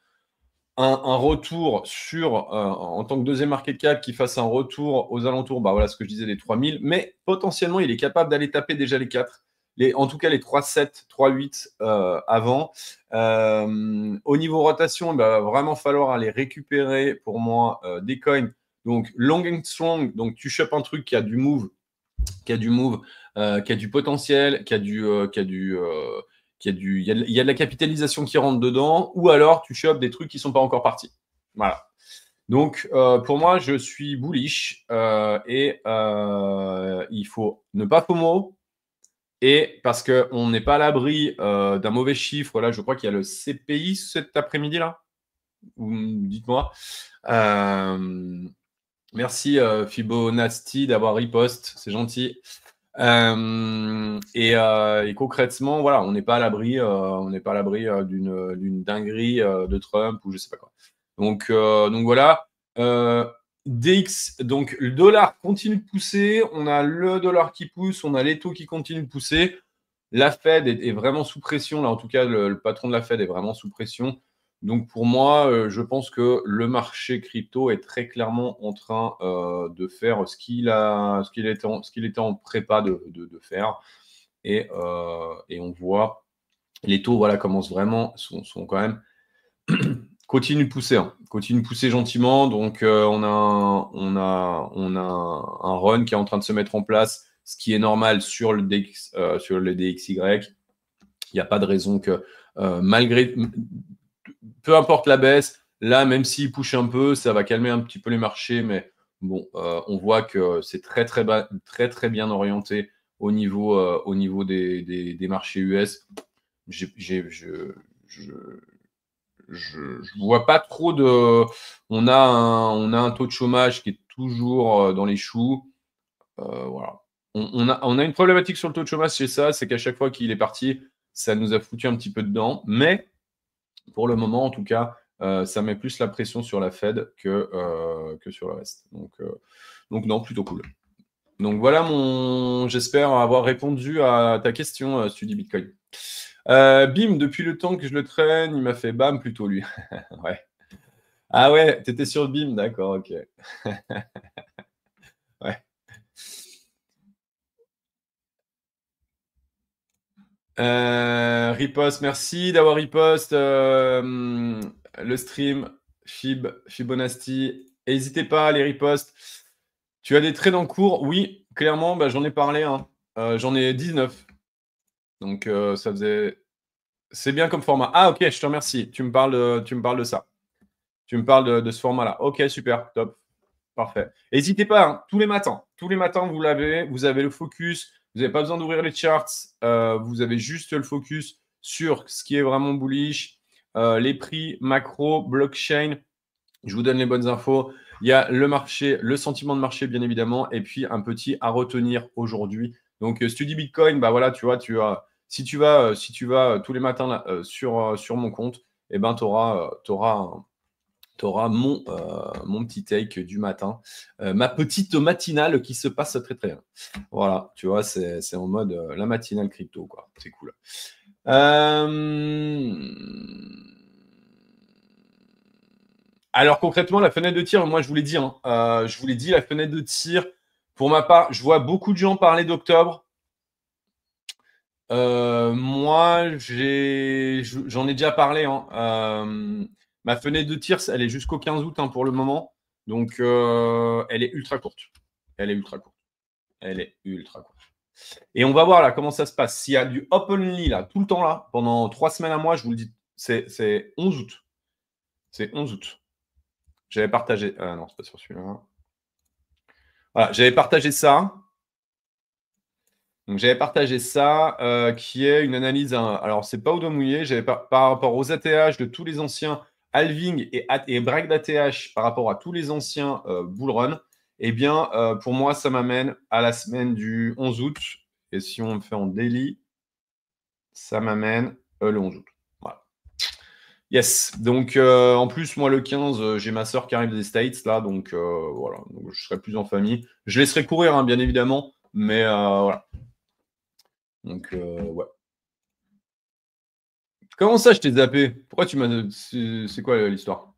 retour en tant que deuxième market cap, qui fasse un retour aux alentours, bah voilà ce que je disais, des 3000, mais potentiellement, il est capable d'aller taper déjà les 4. En tout cas, les 3,7, 3,8 avant. Au niveau rotation, il va vraiment falloir aller récupérer, pour moi, des coins. Donc, long and strong. Donc, tu chopes un truc qui a du move, qui a du potentiel, il y a de la capitalisation qui rentre dedans, ou alors tu chopes des trucs qui sont pas encore partis. Voilà. Donc, pour moi, je suis bullish et il faut ne pas FOMO. Et parce qu'on n'est pas à l'abri d'un mauvais chiffre, là, je crois qu'il y a le CPI cet après-midi, là. Dites-moi. Merci Fibonacci d'avoir riposte, c'est gentil. Et concrètement, voilà, on n'est pas à l'abri, d'une dinguerie de Trump ou je sais pas quoi. Donc voilà. DX, donc le dollar continue de pousser, on a le dollar qui pousse, on a les taux qui continuent de pousser. La Fed est vraiment sous pression, là en tout cas le patron de la Fed est vraiment sous pression. Donc pour moi, je pense que le marché crypto est très clairement en train de faire ce qu'il était en prépa de faire. Et on voit les taux, voilà, commencent vraiment, sont quand même continue de pousser, hein. Continue de pousser gentiment. Donc on a un run qui est en train de se mettre en place, ce qui est normal sur le DXY. Il n'y a pas de raison que malgré peu importe la baisse, là, même s'il push un peu, ça va calmer un petit peu les marchés, mais bon, on voit que c'est très, très, très, très bien orienté au niveau des marchés US. Je vois pas trop de. On a un taux de chômage qui est toujours dans les choux. Voilà. On a une problématique sur le taux de chômage chez ça, c'est qu'à chaque fois qu'il est parti, ça nous a foutu un petit peu dedans. Mais pour le moment, en tout cas, ça met plus la pression sur la Fed que sur le reste. Donc non, plutôt cool. Donc voilà j'espère avoir répondu à ta question, Study Bitcoin. Bim, depuis le temps que je le traîne, il m'a fait bam plutôt lui. Ouais. Ah ouais, t'étais sur le Bim, d'accord, ok. Ouais. Riposte, merci d'avoir riposte le stream. Fibonacci. N'hésitez pas à les riposte. Tu as des trades en cours? Oui, clairement, bah, j'en ai parlé, hein. J'en ai 19. Donc ça faisait. C'est bien comme format. Ah ok, je te remercie. Tu me parles de ça. Tu me parles de ce format-là. Ok, super, top. Parfait. N'hésitez pas, hein, tous les matins. Tous les matins, vous avez le focus. Vous n'avez pas besoin d'ouvrir les charts. Vous avez juste le focus sur ce qui est vraiment bullish. Les prix macro, blockchain. Je vous donne les bonnes infos. Il y a le marché, le sentiment de marché, bien évidemment, et puis un petit à retenir aujourd'hui. Donc, Study Bitcoin, bah voilà, tu vois, si tu vas tous les matins là, sur mon compte, eh ben, tu auras mon petit take du matin, ma petite matinale qui se passe très très bien. Voilà, tu vois, c'est en mode la matinale crypto, quoi. C'est cool. Alors concrètement, la fenêtre de tir, moi je vous l'ai dit, hein, la fenêtre de tir, pour ma part, je vois beaucoup de gens parler d'octobre. Moi, j'en ai déjà parlé, hein. Ma fenêtre de tir, elle est jusqu'au 15 août, hein, pour le moment. Donc, elle est ultra courte. Elle est ultra courte. Elle est ultra courte. Et on va voir là comment ça se passe. S'il y a du openly là, tout le temps là, pendant 3 semaines à moi, je vous le dis, c'est 11 août. C'est 11 août. J'avais partagé. Ah non, c'est pas sur celui-là. Voilà, j'avais partagé ça. Donc, j'avais partagé ça, qui est une analyse. Alors, c'est pas au doigt mouillé. J'avais par rapport aux ATH de tous les anciens halving et break d'ATH par rapport à tous les anciens bull run. Eh bien, pour moi, ça m'amène à la semaine du 11 août. Et si on me fait en daily, ça m'amène le 11 août. Voilà. Yes. Donc, en plus, moi, le 15, j'ai ma soeur qui arrive des States, là. Donc, voilà. Donc, je serai plus en famille. Je laisserai courir, hein, bien évidemment. Mais voilà. Donc, ouais. Comment ça, je t'ai zappé? Pourquoi tu m'as. C'est quoi l'histoire?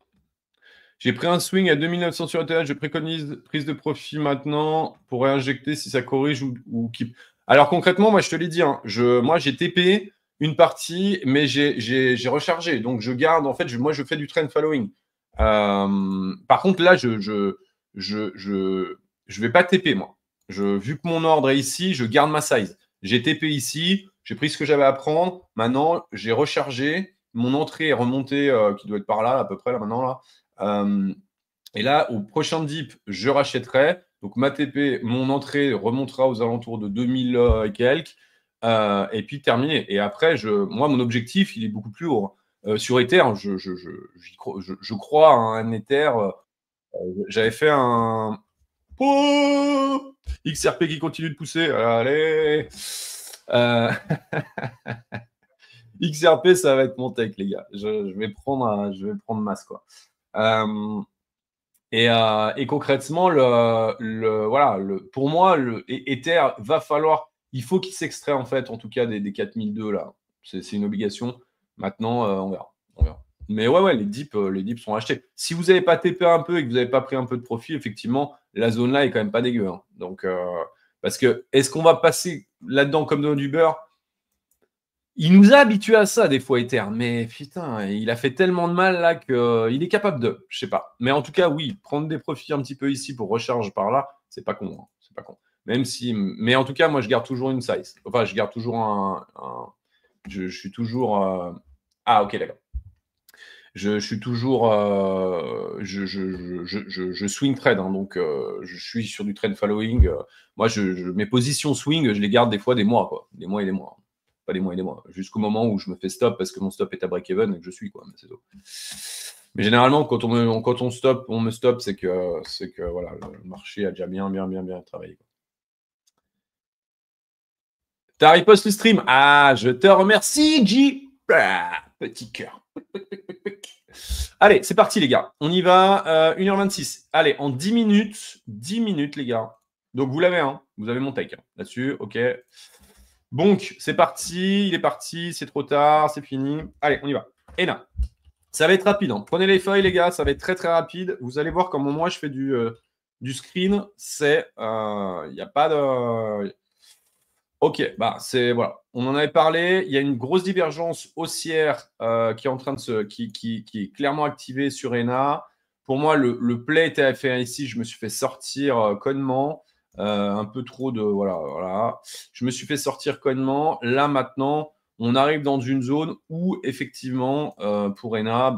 J'ai pris un swing à 2900 sur ETH. Je préconise prise de profit maintenant pour réinjecter si ça corrige ou keep. Alors, concrètement, moi, je te l'ai dit, hein, moi, j'ai TP une partie, mais j'ai rechargé. Donc, je garde. En fait, moi, je fais du trend following. Par contre, là, je vais pas TP, moi. Vu que mon ordre est ici, je garde ma size. J'ai TP ici, j'ai pris ce que j'avais à prendre. Maintenant, j'ai rechargé. Mon entrée est remontée, qui doit être par là, à peu près, là, maintenant. Là. Et là, au prochain dip, je rachèterai. Donc, ma TP, mon entrée remontera aux alentours de 2000 et quelques. Et puis, terminé. Et après, moi, mon objectif, il est beaucoup plus haut. Sur Ether, je crois à un Ether. J'avais fait un. Oh, XRP qui continue de pousser. Allez. XRP, ça va être mon take, les gars. Je vais prendre masse, quoi. Et concrètement, voilà, pour moi, Ether va falloir. Il faut qu'il s'extrait, en fait, en tout cas, des 4002, là. C'est une obligation. Maintenant, on verra. Mais ouais, les dips sont achetés. Si vous n'avez pas TP un peu et que vous n'avez pas pris un peu de profit, effectivement, la zone là est quand même pas dégueu. Hein. Donc, parce que est-ce qu'on va passer là-dedans comme dans du beurre? Il nous a habitués à ça des fois, Ether, mais putain, il a fait tellement de mal là qu'il est capable de, je sais pas. Mais en tout cas, oui, prendre des profits un petit peu ici pour recharge par là, c'est pas con. Hein. C'est pas con. Même si, mais en tout cas, moi, je garde toujours une size. Enfin, je garde toujours je suis toujours. Ah, ok, d'accord. Je suis toujours. Je swing trade, hein, donc je suis sur du trend following. Moi, mes positions swing, je les garde des fois des mois, quoi. Des mois et des mois. Pas des mois et des mois. Jusqu'au moment où je me fais stop parce que mon stop est à break-even et que je suis, quoi. Mais c'est tout. Mais généralement, quand on stop, on me stop, c'est que voilà, le marché a déjà bien travaillé. T'as riposte le stream. Ah, je te remercie, G. Ah, petit cœur. Allez, c'est parti, les gars. On y va. 1h26. Allez, en 10 minutes, les gars. Donc, vous l'avez, hein. Vous avez mon take hein, là-dessus. OK. Donc, c'est parti. Il est parti. C'est trop tard. C'est fini. Allez, on y va. Et là, ça va être rapide. Hein. Prenez les feuilles, les gars. Ça va être très, très rapide. Vous allez voir comment moi, je fais du screen. Il n'y a pas de... Ok, c'est voilà. On en avait parlé. Il y a une grosse divergence haussière qui est en train de qui est clairement activée sur ENA. Pour moi, le play était fait ici. Je me suis fait sortir connement. Un peu trop de voilà. Je me suis fait sortir connement. Là maintenant, on arrive dans une zone où effectivement pour ENA,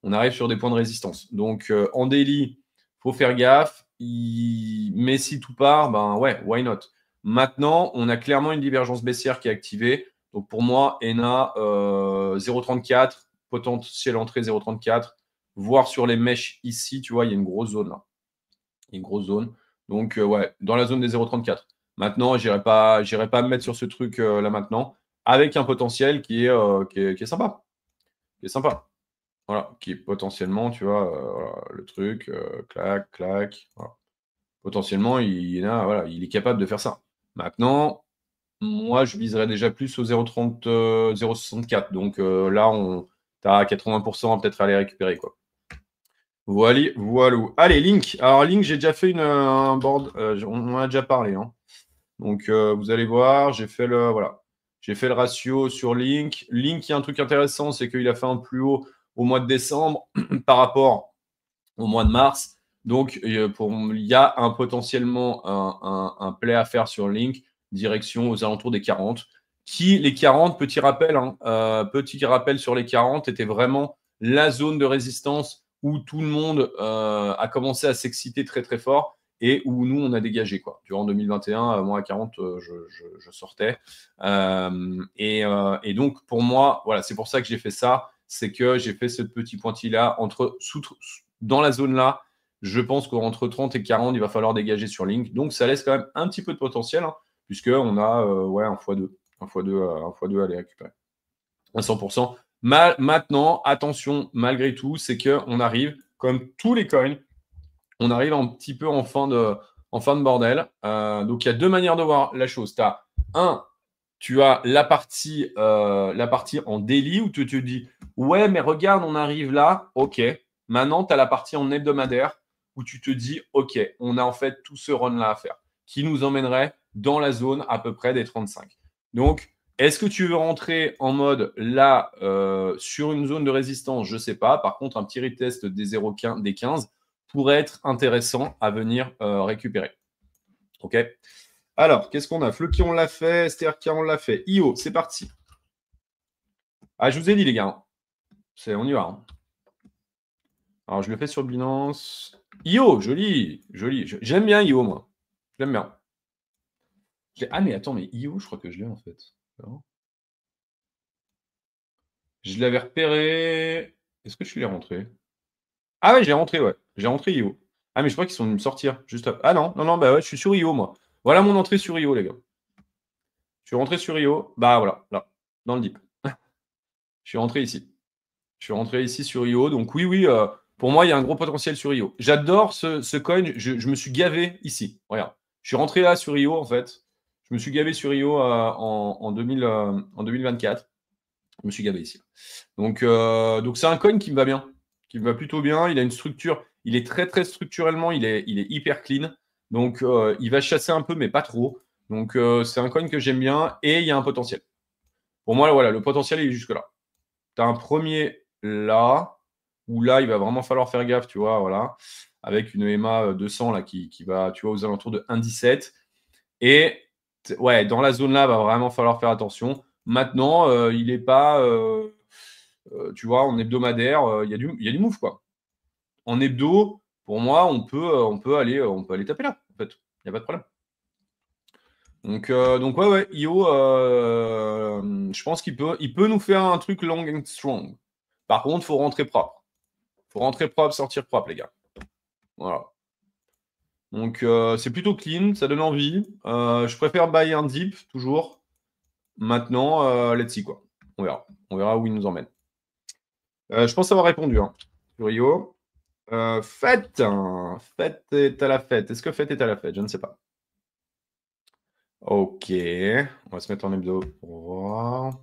on arrive sur des points de résistance. Donc en daily, faut faire gaffe. Mais si tout part, ouais, why not? Maintenant, on a clairement une divergence baissière qui est activée. Donc pour moi, ENA 0,34, potentiel entrée 0,34, voire sur les mèches ici, tu vois, il y a une grosse zone là. Il y a une grosse zone. Donc ouais, dans la zone des 0,34. Maintenant, je n'irai pas me mettre sur ce truc là maintenant, avec un potentiel qui est sympa. Qui est sympa. Voilà, qui est potentiellement, tu vois, voilà, le truc, clac, clac. Voilà. Potentiellement, il est capable de faire ça. Maintenant, moi, je viserais déjà plus au 0,30, 0,64. Donc là, tu as 80% à peut-être aller récupérer. Quoi. Voilà. Allez, Link. Alors, Link, j'ai déjà fait un board. On en a déjà parlé. Hein. Donc, vous allez voir, j'ai fait le. Voilà. J'ai fait le ratio sur Link. Link, il y a un truc intéressant, c'est qu'il a fait un plus haut au mois de décembre par rapport au mois de mars. Donc, il y a potentiellement un play à faire sur Link, direction aux alentours des 40. Les 40, petit rappel, petit rappel sur les 40, était vraiment la zone de résistance où tout le monde a commencé à s'exciter très très fort et où nous, on a dégagé. Quoi. Tu vois, en 2021, moi à 40, je sortais. Et donc, pour moi, voilà, c'est pour ça que j'ai fait ça. C'est que j'ai fait ce petit pointillé-là dans la zone là. Je pense qu'entre 30 et 40, il va falloir dégager sur Link. Donc, ça laisse quand même un petit peu de potentiel, puisqu'on a un x2. Un x2 à aller récupérer. À 100%. Maintenant, attention, malgré tout, c'est qu'on arrive, comme tous les coins, on arrive un petit peu en fin de bordel. Donc, il y a deux manières de voir la chose. Tu as la partie en daily où tu te dis ouais, mais regarde, on arrive là. OK. Maintenant, tu as la partie en hebdomadaire où tu te dis OK, on a en fait tout ce run-là à faire qui nous emmènerait dans la zone à peu près des 35. Donc, est-ce que tu veux rentrer en mode là sur une zone de résistance? Je ne sais pas. Par contre, un petit retest des 15 pourrait être intéressant à venir récupérer. OK. Alors, qu'est-ce qu'on a? Fluky, on l'a fait. STRK, on l'a fait. IO, c'est parti. Ah, je vous ai dit, les gars. On y va. Alors, je le fais sur Binance. IO, joli. Joli. J'aime bien IO, moi. J'aime bien. Ah, mais attends, mais IO, je crois que je l'ai, en fait. Je l'avais repéré. Est-ce que je l'ai rentré? Ah ouais, j'ai rentré, ouais. J'ai rentré IO. Ah, mais je crois qu'ils sont venus me sortir. Juste après. Ah non, non, non, bah ouais, je suis sur IO, moi. Voilà mon entrée sur IO, les gars. Je suis rentré sur IO. Bah voilà, là, dans le deep. Je suis rentré ici. Je suis rentré ici sur IO. Donc oui, pour moi, il y a un gros potentiel sur IO. J'adore ce coin. Je me suis gavé ici. Regarde. Je suis rentré là sur IO, en fait. Je me suis gavé sur IO en 2024. Je me suis gavé ici. Donc c'est un coin qui me va bien. Qui me va plutôt bien. Il a une structure. Il est très, très structurellement, il est hyper clean. Donc il va chasser un peu, mais pas trop. Donc c'est un coin que j'aime bien et il y a un potentiel. Pour moi, voilà, le potentiel est jusque-là. Tu as un premier là, où là, il va vraiment falloir faire gaffe, tu vois, voilà, avec une EMA 200 là, qui va, tu vois, aux alentours de 1,17. Et ouais, dans la zone là, il va vraiment falloir faire attention. Maintenant, il n'est pas, tu vois, en hebdomadaire, il y a du move, quoi. En hebdo, pour moi, on peut aller taper là, en fait. Il n'y a pas de problème. Donc ouais, IO, je pense qu'il peut nous faire un truc long and strong. Par contre, il faut rentrer propre. Il faut rentrer propre, sortir propre, les gars. Voilà. Donc c'est plutôt clean, ça donne envie. Je préfère buy un deep, toujours. Maintenant, let's see, quoi. On verra. On verra où il nous emmène. Je pense avoir répondu, sur IO. Fête. Fête est à la fête. Est-ce que Fête est à la fête? Je ne sais pas. Ok, on va se mettre en hebdo pour voir.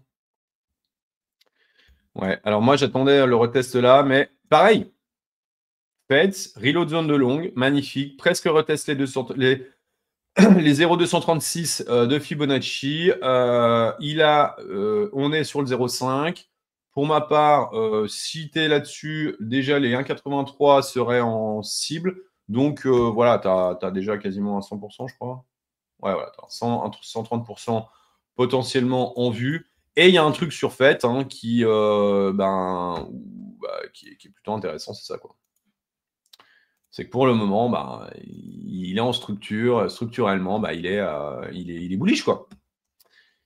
Ouais, alors moi j'attendais le retest là, mais pareil. Feds, reload zone de longue, magnifique, presque retest les 0,236 de Fibonacci. On est sur le 0,5. Pour ma part, si tu es là-dessus, déjà les 1,83 seraient en cible. Donc voilà, tu as déjà quasiment un 100%, je crois. Ouais, voilà, entre 130% potentiellement en vue. Et il y a un truc sur fait qui est plutôt intéressant, c'est ça, quoi. C'est que pour le moment, il est en structure. Structurellement, il est bullish, quoi.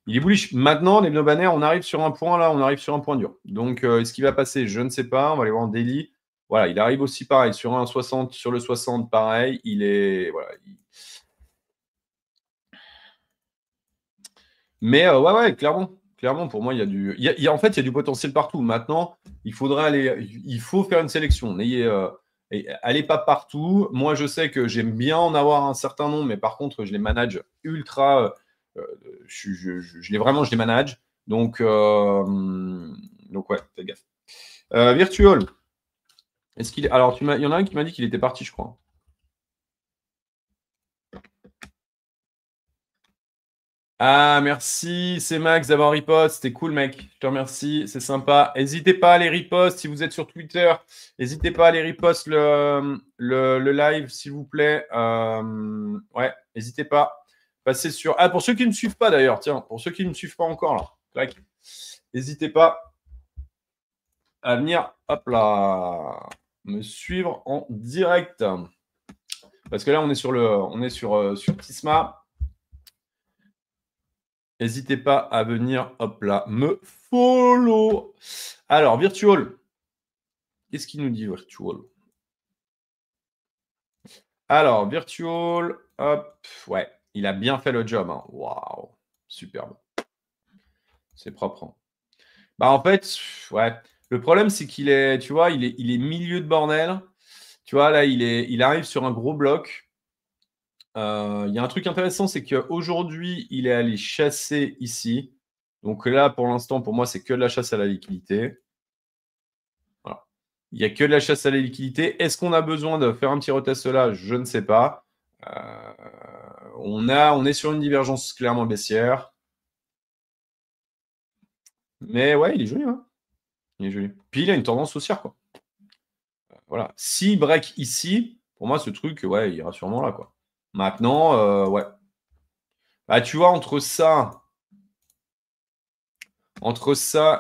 Il est bullish. Maintenant, les banaires, on arrive sur un point là, on arrive sur un point dur. Donc, est-ce qu'il va passer? Je ne sais pas. On va aller voir en daily. Voilà, il arrive aussi pareil sur un 60, sur le 60, pareil. Il est voilà. Mais ouais, clairement. Clairement, pour moi, il y a du. En fait, il y a du potentiel partout. Maintenant, il faut faire une sélection. Allez pas partout. Moi, je sais que j'aime bien en avoir un certain nombre, mais par contre, je les manage ultra. Je les manage. Donc ouais, faites gaffe. Virtual. Est-ce qu'il est... Alors, il y en a un qui m'a dit qu'il était parti, je crois. Ah, merci, c'est Max d'avoir repost. C'était cool, mec. Je te remercie, c'est sympa. N'hésitez pas à les repost si vous êtes sur Twitter. N'hésitez pas à les repost le live, s'il vous plaît. Ouais, n'hésitez pas. Passez sur. Ah, pour ceux qui ne me suivent pas d'ailleurs, tiens, pour ceux qui ne me suivent pas encore, là, clac. N'hésitez pas à venir, hop là, me suivre en direct. Parce que là, on est sur Tisma. N'hésitez pas à venir, hop là, me follow. Alors, Virtual. Qu'est-ce qu'il nous dit, Virtual? Alors, Virtual, hop, ouais, il a bien fait le job. Hein. Waouh, superbe. C'est propre. Hein. Bah, en fait, ouais, le problème, c'est qu'il est, tu vois, il est milieu de bordel. Tu vois, là, il arrive sur un gros bloc. Il y a un truc intéressant, c'est qu'aujourd'hui, il est allé chasser ici. Donc là, pour l'instant, pour moi, c'est que de la chasse à la liquidité. Voilà. Il n'y a que de la chasse à la liquidité. Est-ce qu'on a besoin de faire un petit retest là? Je ne sais pas. On est sur une divergence clairement baissière. Mais ouais, il est joli. Hein. Il est joli. Puis il a une tendance haussière, quoi. Voilà. S'il break ici, pour moi, ce truc, ouais, il ira sûrement là, quoi. Maintenant, ouais. Bah, tu vois, entre ça,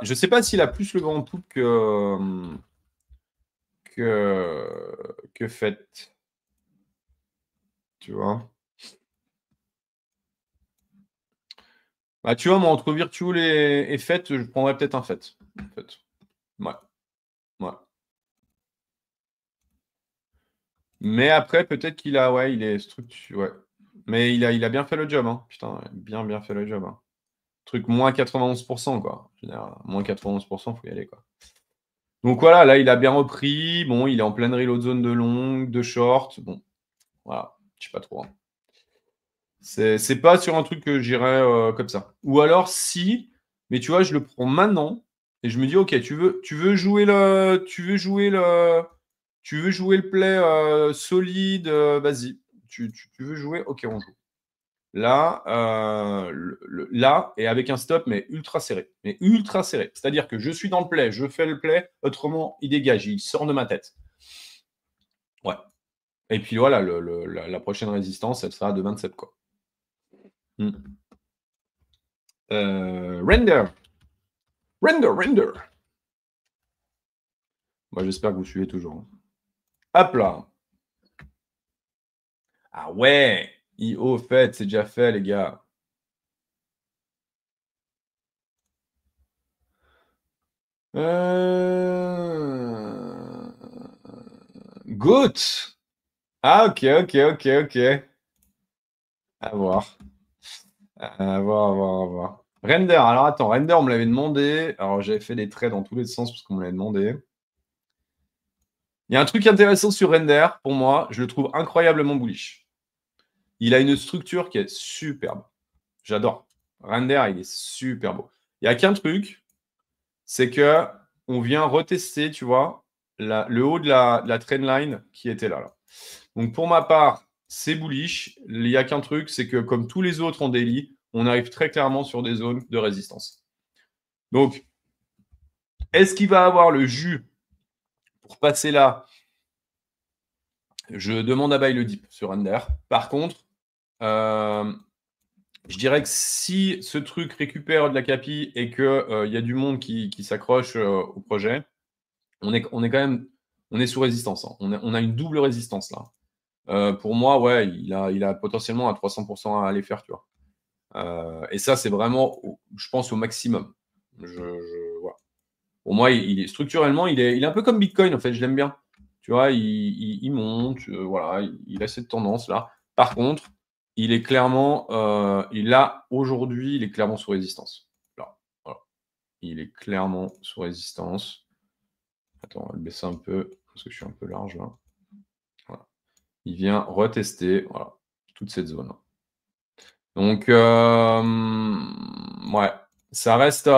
je sais pas s'il a plus le vent en poupe que fait. Tu vois. Bah, tu vois, moi, entre Virtual et Fête, je prendrais peut-être un Fête. En fait. Ouais. Ouais. Mais après, peut-être qu'il a, ouais, il est structuré. Ouais. Mais il a bien fait le job, hein. Putain, bien fait le job. Hein. Truc moins 91%, quoi. Je veux dire, moins 91%, faut y aller, quoi. Donc voilà, là, il a bien repris. Bon, il est en pleine reload zone de longue, de short. Bon, voilà, je sais pas trop. Hein. C'est pas sur un truc que j'irais comme ça. Ou alors, si, mais tu vois, je le prends maintenant et je me dis, ok, tu veux jouer le play solide, vas-y. Tu veux jouer, ok, on joue. Là, là, et avec un stop, mais ultra serré. Mais ultra serré. C'est-à-dire que je suis dans le play, je fais le play, autrement, il dégage, il sort de ma tête. Ouais. Et puis voilà, la prochaine résistance, elle sera de 27, quoi. Render. Render. Moi, j'espère que vous suivez toujours. Hop là. Ah ouais. IO fait, c'est déjà fait, les gars. Goat. Ah, ok. À voir. À voir. Render. Alors, attends. Render, on me l'avait demandé. Alors, j'avais fait des traits dans tous les sens parce qu'on me l'avait demandé. Il y a un truc intéressant sur Render, pour moi. Je le trouve incroyablement bullish. Il a une structure qui est superbe. J'adore. Render, il est super beau. Il n'y a qu'un truc, c'est que on vient retester, tu vois, le haut de la trendline qui était là. Donc pour ma part, c'est bullish. Il n'y a qu'un truc, c'est que comme tous les autres en daily, on arrive très clairement sur des zones de résistance. Donc, est-ce qu'il va avoir le jus pour passer là? Je demande à buy le dip sur Render. Par contre, je dirais que si ce truc récupère de la capi et qu'il y a du monde qui s'accroche au projet, on est quand même sous résistance. Hein. On a une double résistance là. Pour moi, ouais, il a potentiellement à 300% à aller faire, tu vois. Et ça, c'est vraiment, je pense, au maximum. Voilà. Pour moi, structurellement, il est un peu comme Bitcoin, en fait, je l'aime bien. Tu vois, il monte, voilà, il a cette tendance-là. Par contre, il est clairement, aujourd'hui, il est clairement sous résistance. Là, voilà. Il est clairement sous résistance. Attends, on va le baisser un peu, parce que je suis un peu large là. Voilà. Il vient retester, voilà, toute cette zone. Donc, ouais, ça reste.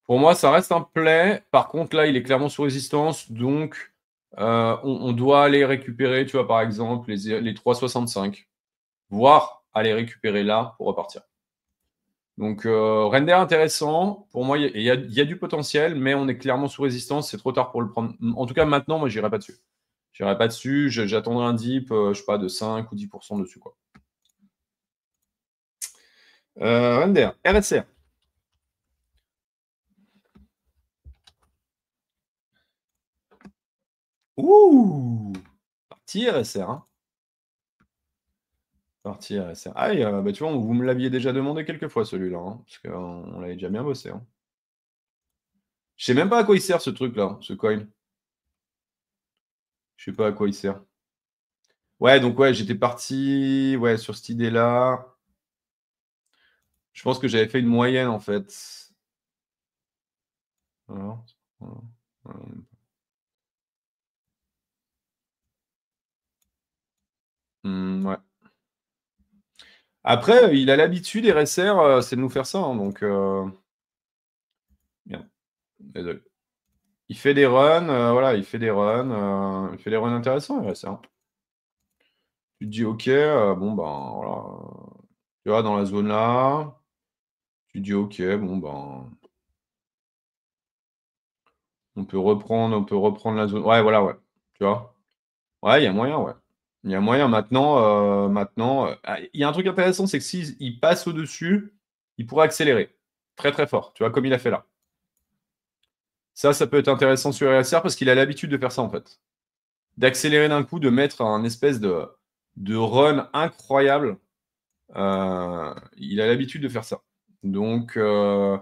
Pour moi, ça reste un play. Par contre, là, il est clairement sous résistance. Donc, on doit aller récupérer, tu vois, par exemple, les 3,65. Voire aller récupérer là pour repartir. Donc, render intéressant. Pour moi, il y a du potentiel, mais on est clairement sous résistance. C'est trop tard pour le prendre. En tout cas, maintenant, moi, j'irai pas dessus. J'irai pas dessus. J'attendrai un dip, je sais pas, de 5 ou 10% dessus, quoi. Render, RSR. Ouh! Parti RSR, hein. Parti RSR. Ah, bah, tu vois, vous me l'aviez déjà demandé quelques fois celui-là, hein, parce qu'on l'avait déjà bien bossé, hein. Je sais même pas à quoi il sert ce truc-là, ce coin. Je sais pas à quoi il sert. Ouais, donc ouais, j'étais parti sur cette idée-là. Je pense que j'avais fait une moyenne en fait. Alors, ouais. Après, il a l'habitude, RSR, c'est de nous faire ça, hein, donc bien. Désolé. Il fait des runs, voilà, il fait des runs intéressants, RSR. Tu te dis ok, bon ben voilà. Tu vois, dans la zone là, tu te dis ok, bon ben. On peut reprendre la zone. Ouais, voilà, ouais. Tu vois? Ouais, il y a moyen, ouais. Il y a moyen maintenant. Il y a un truc intéressant, c'est que s'il passe au-dessus, il pourrait accélérer. Très très fort, tu vois, comme il a fait là. Ça peut être intéressant sur RSR parce qu'il a l'habitude de faire ça en fait. D'accélérer d'un coup, de mettre un espèce de run incroyable. Il a l'habitude de faire ça. Donc, ouais,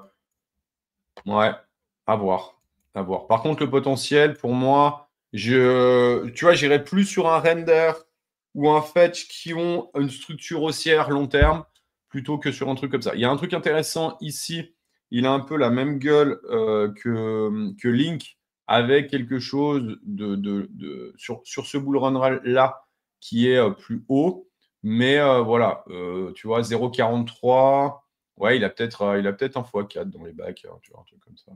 à voir. À voir. Par contre, le potentiel, pour moi, tu vois, j'irais plus sur un render ou un fetch qui ont une structure haussière long terme plutôt que sur un truc comme ça. Il y a un truc intéressant ici. Il a un peu la même gueule que Link avec quelque chose sur ce bull run là qui est plus haut. Mais voilà, tu vois, 0,43. Ouais, il a peut-être un x4 dans les bacs, hein, tu vois, un truc comme ça.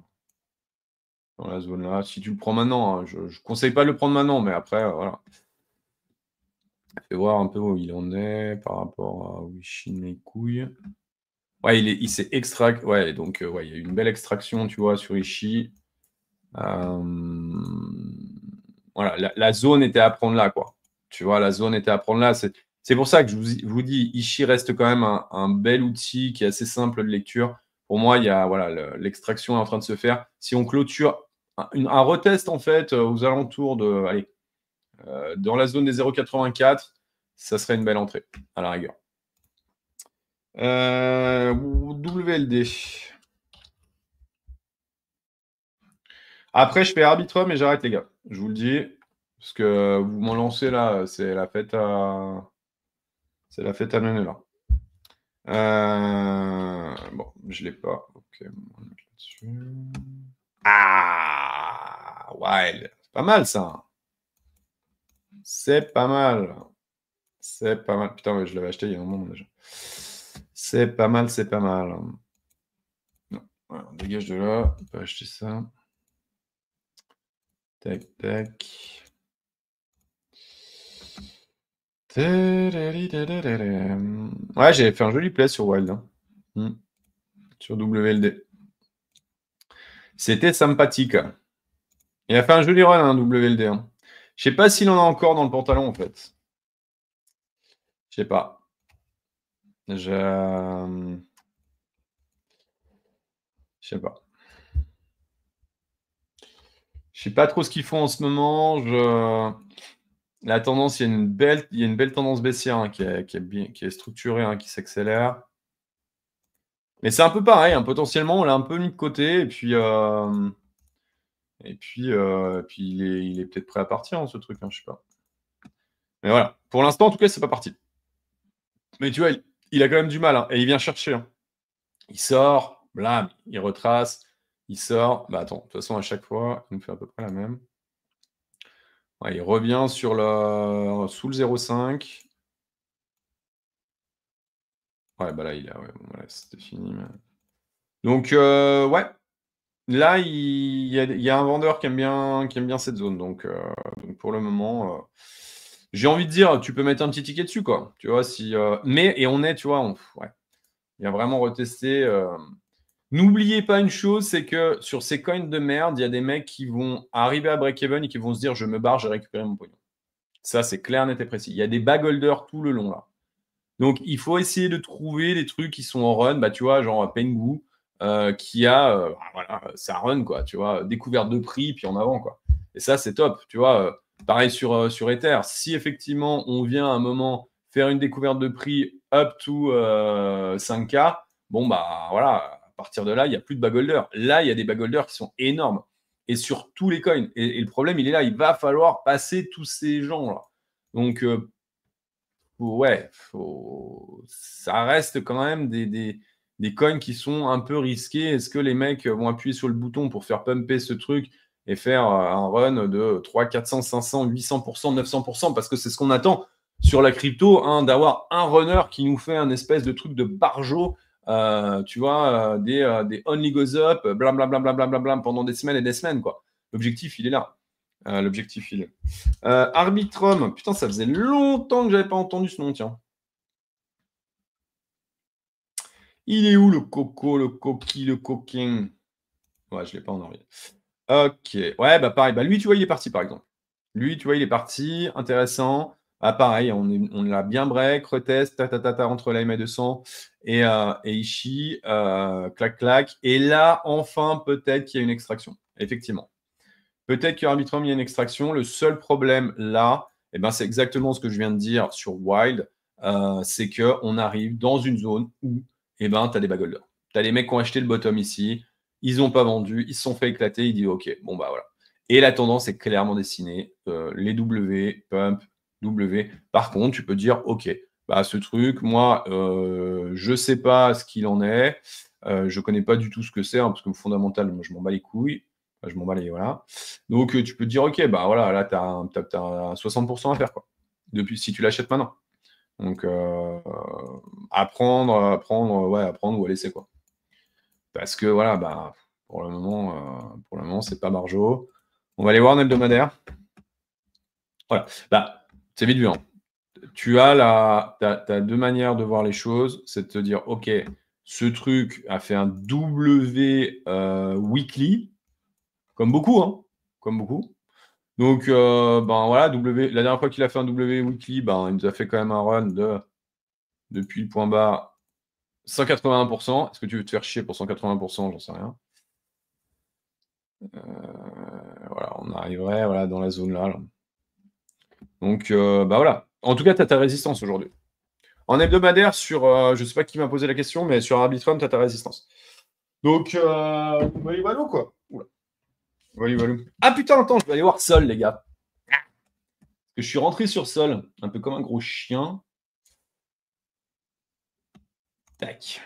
Dans la zone là. Si tu le prends maintenant, hein, je ne conseille pas de le prendre maintenant, mais après, voilà. Fais voir un peu où il en est par rapport à où il chine les couilles. Ouais, il s'est extrait. Ouais, donc ouais, il y a eu une belle extraction, tu vois, sur Ishii. Voilà, la zone était à prendre là, quoi. Tu vois, la zone était à prendre là. C'est pour ça que je vous dis, Ishii reste quand même un bel outil qui est assez simple de lecture. Pour moi, il y a voilà, l'extraction est en train de se faire. Si on clôture un retest en fait aux alentours de, allez, dans la zone des 0,84, ça serait une belle entrée à la rigueur. WLD. Après, je fais Arbitrum et j'arrête, les gars. Je vous le dis. Parce que vous m'en lancez là, c'est la fête à. C'est la fête à mener là. Bon, je l'ai pas. Ok, on va mettre là-dessus. Ah, wild. C'est pas mal ça. C'est pas mal. C'est pas mal. Putain, ouais, je l'avais acheté il y a un moment déjà. C'est pas mal, c'est pas mal. Non, voilà, on dégage de là. On peut acheter ça. Tac, tac. Ouais, j'avais fait un joli play sur Wild. Hein. Sur WLD. C'était sympathique. Il a fait un joli run, hein, WLD. Hein. Je sais pas s'il en a encore dans le pantalon, en fait. Je sais pas. Je sais pas. Je sais pas trop ce qu'ils font en ce moment. La tendance, il y a une belle tendance baissière hein, qui est structurée, hein, qui s'accélère. Mais c'est un peu pareil, hein, potentiellement, on l'a un peu mis de côté, et puis il est peut-être prêt à partir, hein, ce truc, hein, je sais pas. Mais voilà, pour l'instant, en tout cas, c'est pas parti. Mais tu vois, il a quand même du mal, hein, et il vient chercher. Hein. Il sort, blam, il retrace, il sort. Bah attends, de toute façon, à chaque fois, il nous fait à peu près la même. Ouais, il revient sous le 0,5. Ouais, bah là, voilà, c'était fini. Mais... Donc, ouais. Là, il y a un vendeur qui aime bien cette zone. Donc pour le moment, j'ai envie de dire, tu peux mettre un petit ticket dessus, quoi. Tu vois, si, mais, et on est, tu vois, ouais, il y a vraiment retesté. N'oubliez pas une chose, c'est que sur ces coins de merde, il y a des mecs qui vont arriver à break-even et qui vont se dire, je me barre, j'ai récupéré mon pognon. Ça, c'est clair, net et précis. Il y a des bag holders tout le long, là. Donc, il faut essayer de trouver des trucs qui sont en run, bah, tu vois, genre Pengu, qui a, voilà, ça run, quoi, tu vois, découverte de prix, puis en avant, quoi. Et ça, c'est top, tu vois. Pareil sur Ether. Si effectivement, on vient à un moment faire une découverte de prix up to 5K, bon, bah, voilà, à partir de là, il n'y a plus de bag holder. Là, il y a des bag holders qui sont énormes. Et sur tous les coins. Et le problème, il est là. Il va falloir passer tous ces gens-là. Donc, ouais, ça reste quand même des coins qui sont un peu risqués. Est-ce que les mecs vont appuyer sur le bouton pour faire pumper ce truc et faire un run de 300, 400, 500, 800%, 900%? Parce que c'est ce qu'on attend sur la crypto, hein, d'avoir un runner qui nous fait un espèce de truc de barjo, tu vois, des only goes up, blablabla, pendant des semaines et des semaines, quoi. L'objectif, il est là. L'objectif, il est. Arbitrum, putain, ça faisait longtemps que j'avais pas entendu ce nom, tiens. Il est où le coco, le coquille, le coquin? Ouais, je l'ai pas en envie. Ok, ouais, bah pareil. Bah lui, tu vois, il est parti, par exemple. Lui, tu vois, il est parti, intéressant. Ah, pareil, on l'a bien break, retest, entre la MA200 et Ishii, clac, clac. Et là, enfin, peut-être qu'il y a une extraction. Effectivement. Peut-être qu'il y a Arbitrum, il y a une extraction. Le seul problème là, eh ben, c'est exactement ce que je viens de dire sur Wild. C'est qu'on arrive dans une zone où eh ben, tu as des bag holders. Tu as des mecs qui ont acheté le bottom ici, ils n'ont pas vendu, ils se sont fait éclater, ils disent OK, bon bah voilà. Et la tendance est clairement dessinée. Les W, pump, W. Par contre, tu peux dire OK, bah, ce truc, moi, je ne sais pas ce qu'il en est. Je ne connais pas du tout ce que c'est, hein, parce que fondamental, moi, je m'en bats les couilles. Enfin, je m'en bats les. Voilà. Donc, tu peux te dire, OK, bah voilà, là, tu as 60% à faire, quoi. Depuis, si tu l'achètes maintenant. Donc, apprendre, ouais, apprendre ou à laisser, quoi. Parce que, voilà, bah, pour le moment, c'est pas margeau. On va aller voir un hebdomadaire. Voilà. Bah, c'est vite vu, hein. Tu as t'as deux manières de voir les choses. C'est de te dire, OK, ce truc a fait un W weekly, comme beaucoup, hein, comme beaucoup. Donc, ben voilà, la dernière fois qu'il a fait un W weekly, ben, il nous a fait quand même un run depuis le point bas 181%. Est-ce que tu veux te faire chier pour 180%? J'en sais rien. Voilà, on arriverait voilà, dans la zone là. Donc, bah voilà. En tout cas, tu as ta résistance aujourd'hui. En hebdomadaire, je sais pas qui m'a posé la question, mais sur Arbitrum, tu as ta résistance. Donc, voilà, quoi. Oula. Voilà. Ah putain, attends, je vais aller voir Sol, les gars. Parce que je suis rentré sur Sol, un peu comme un gros chien. Tac.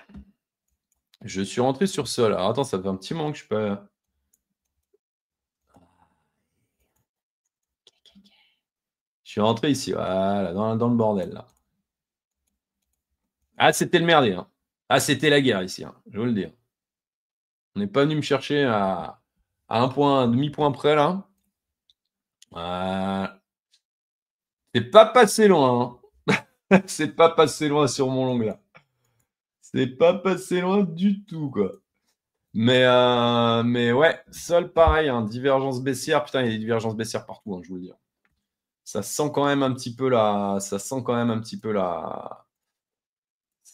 Je suis rentré sur Sol. Alors attends, ça fait un petit moment que je suis pas. Je suis rentré ici, voilà, dans le bordel là. Ah, c'était le merdier, hein. Ah, c'était la guerre ici, hein, je veux le dire. On n'est pas venu me chercher à un point, un demi-point près là. C'est pas passé loin, hein. C'est pas passé loin sur mon long là. C'est pas passé loin du tout, quoi. Mais ouais, Sol pareil, hein, divergence baissière. Putain, il y a des divergences baissières partout, hein, je vous le dis. Ça sent quand même un petit peu la. Ça sent quand même un petit peu la.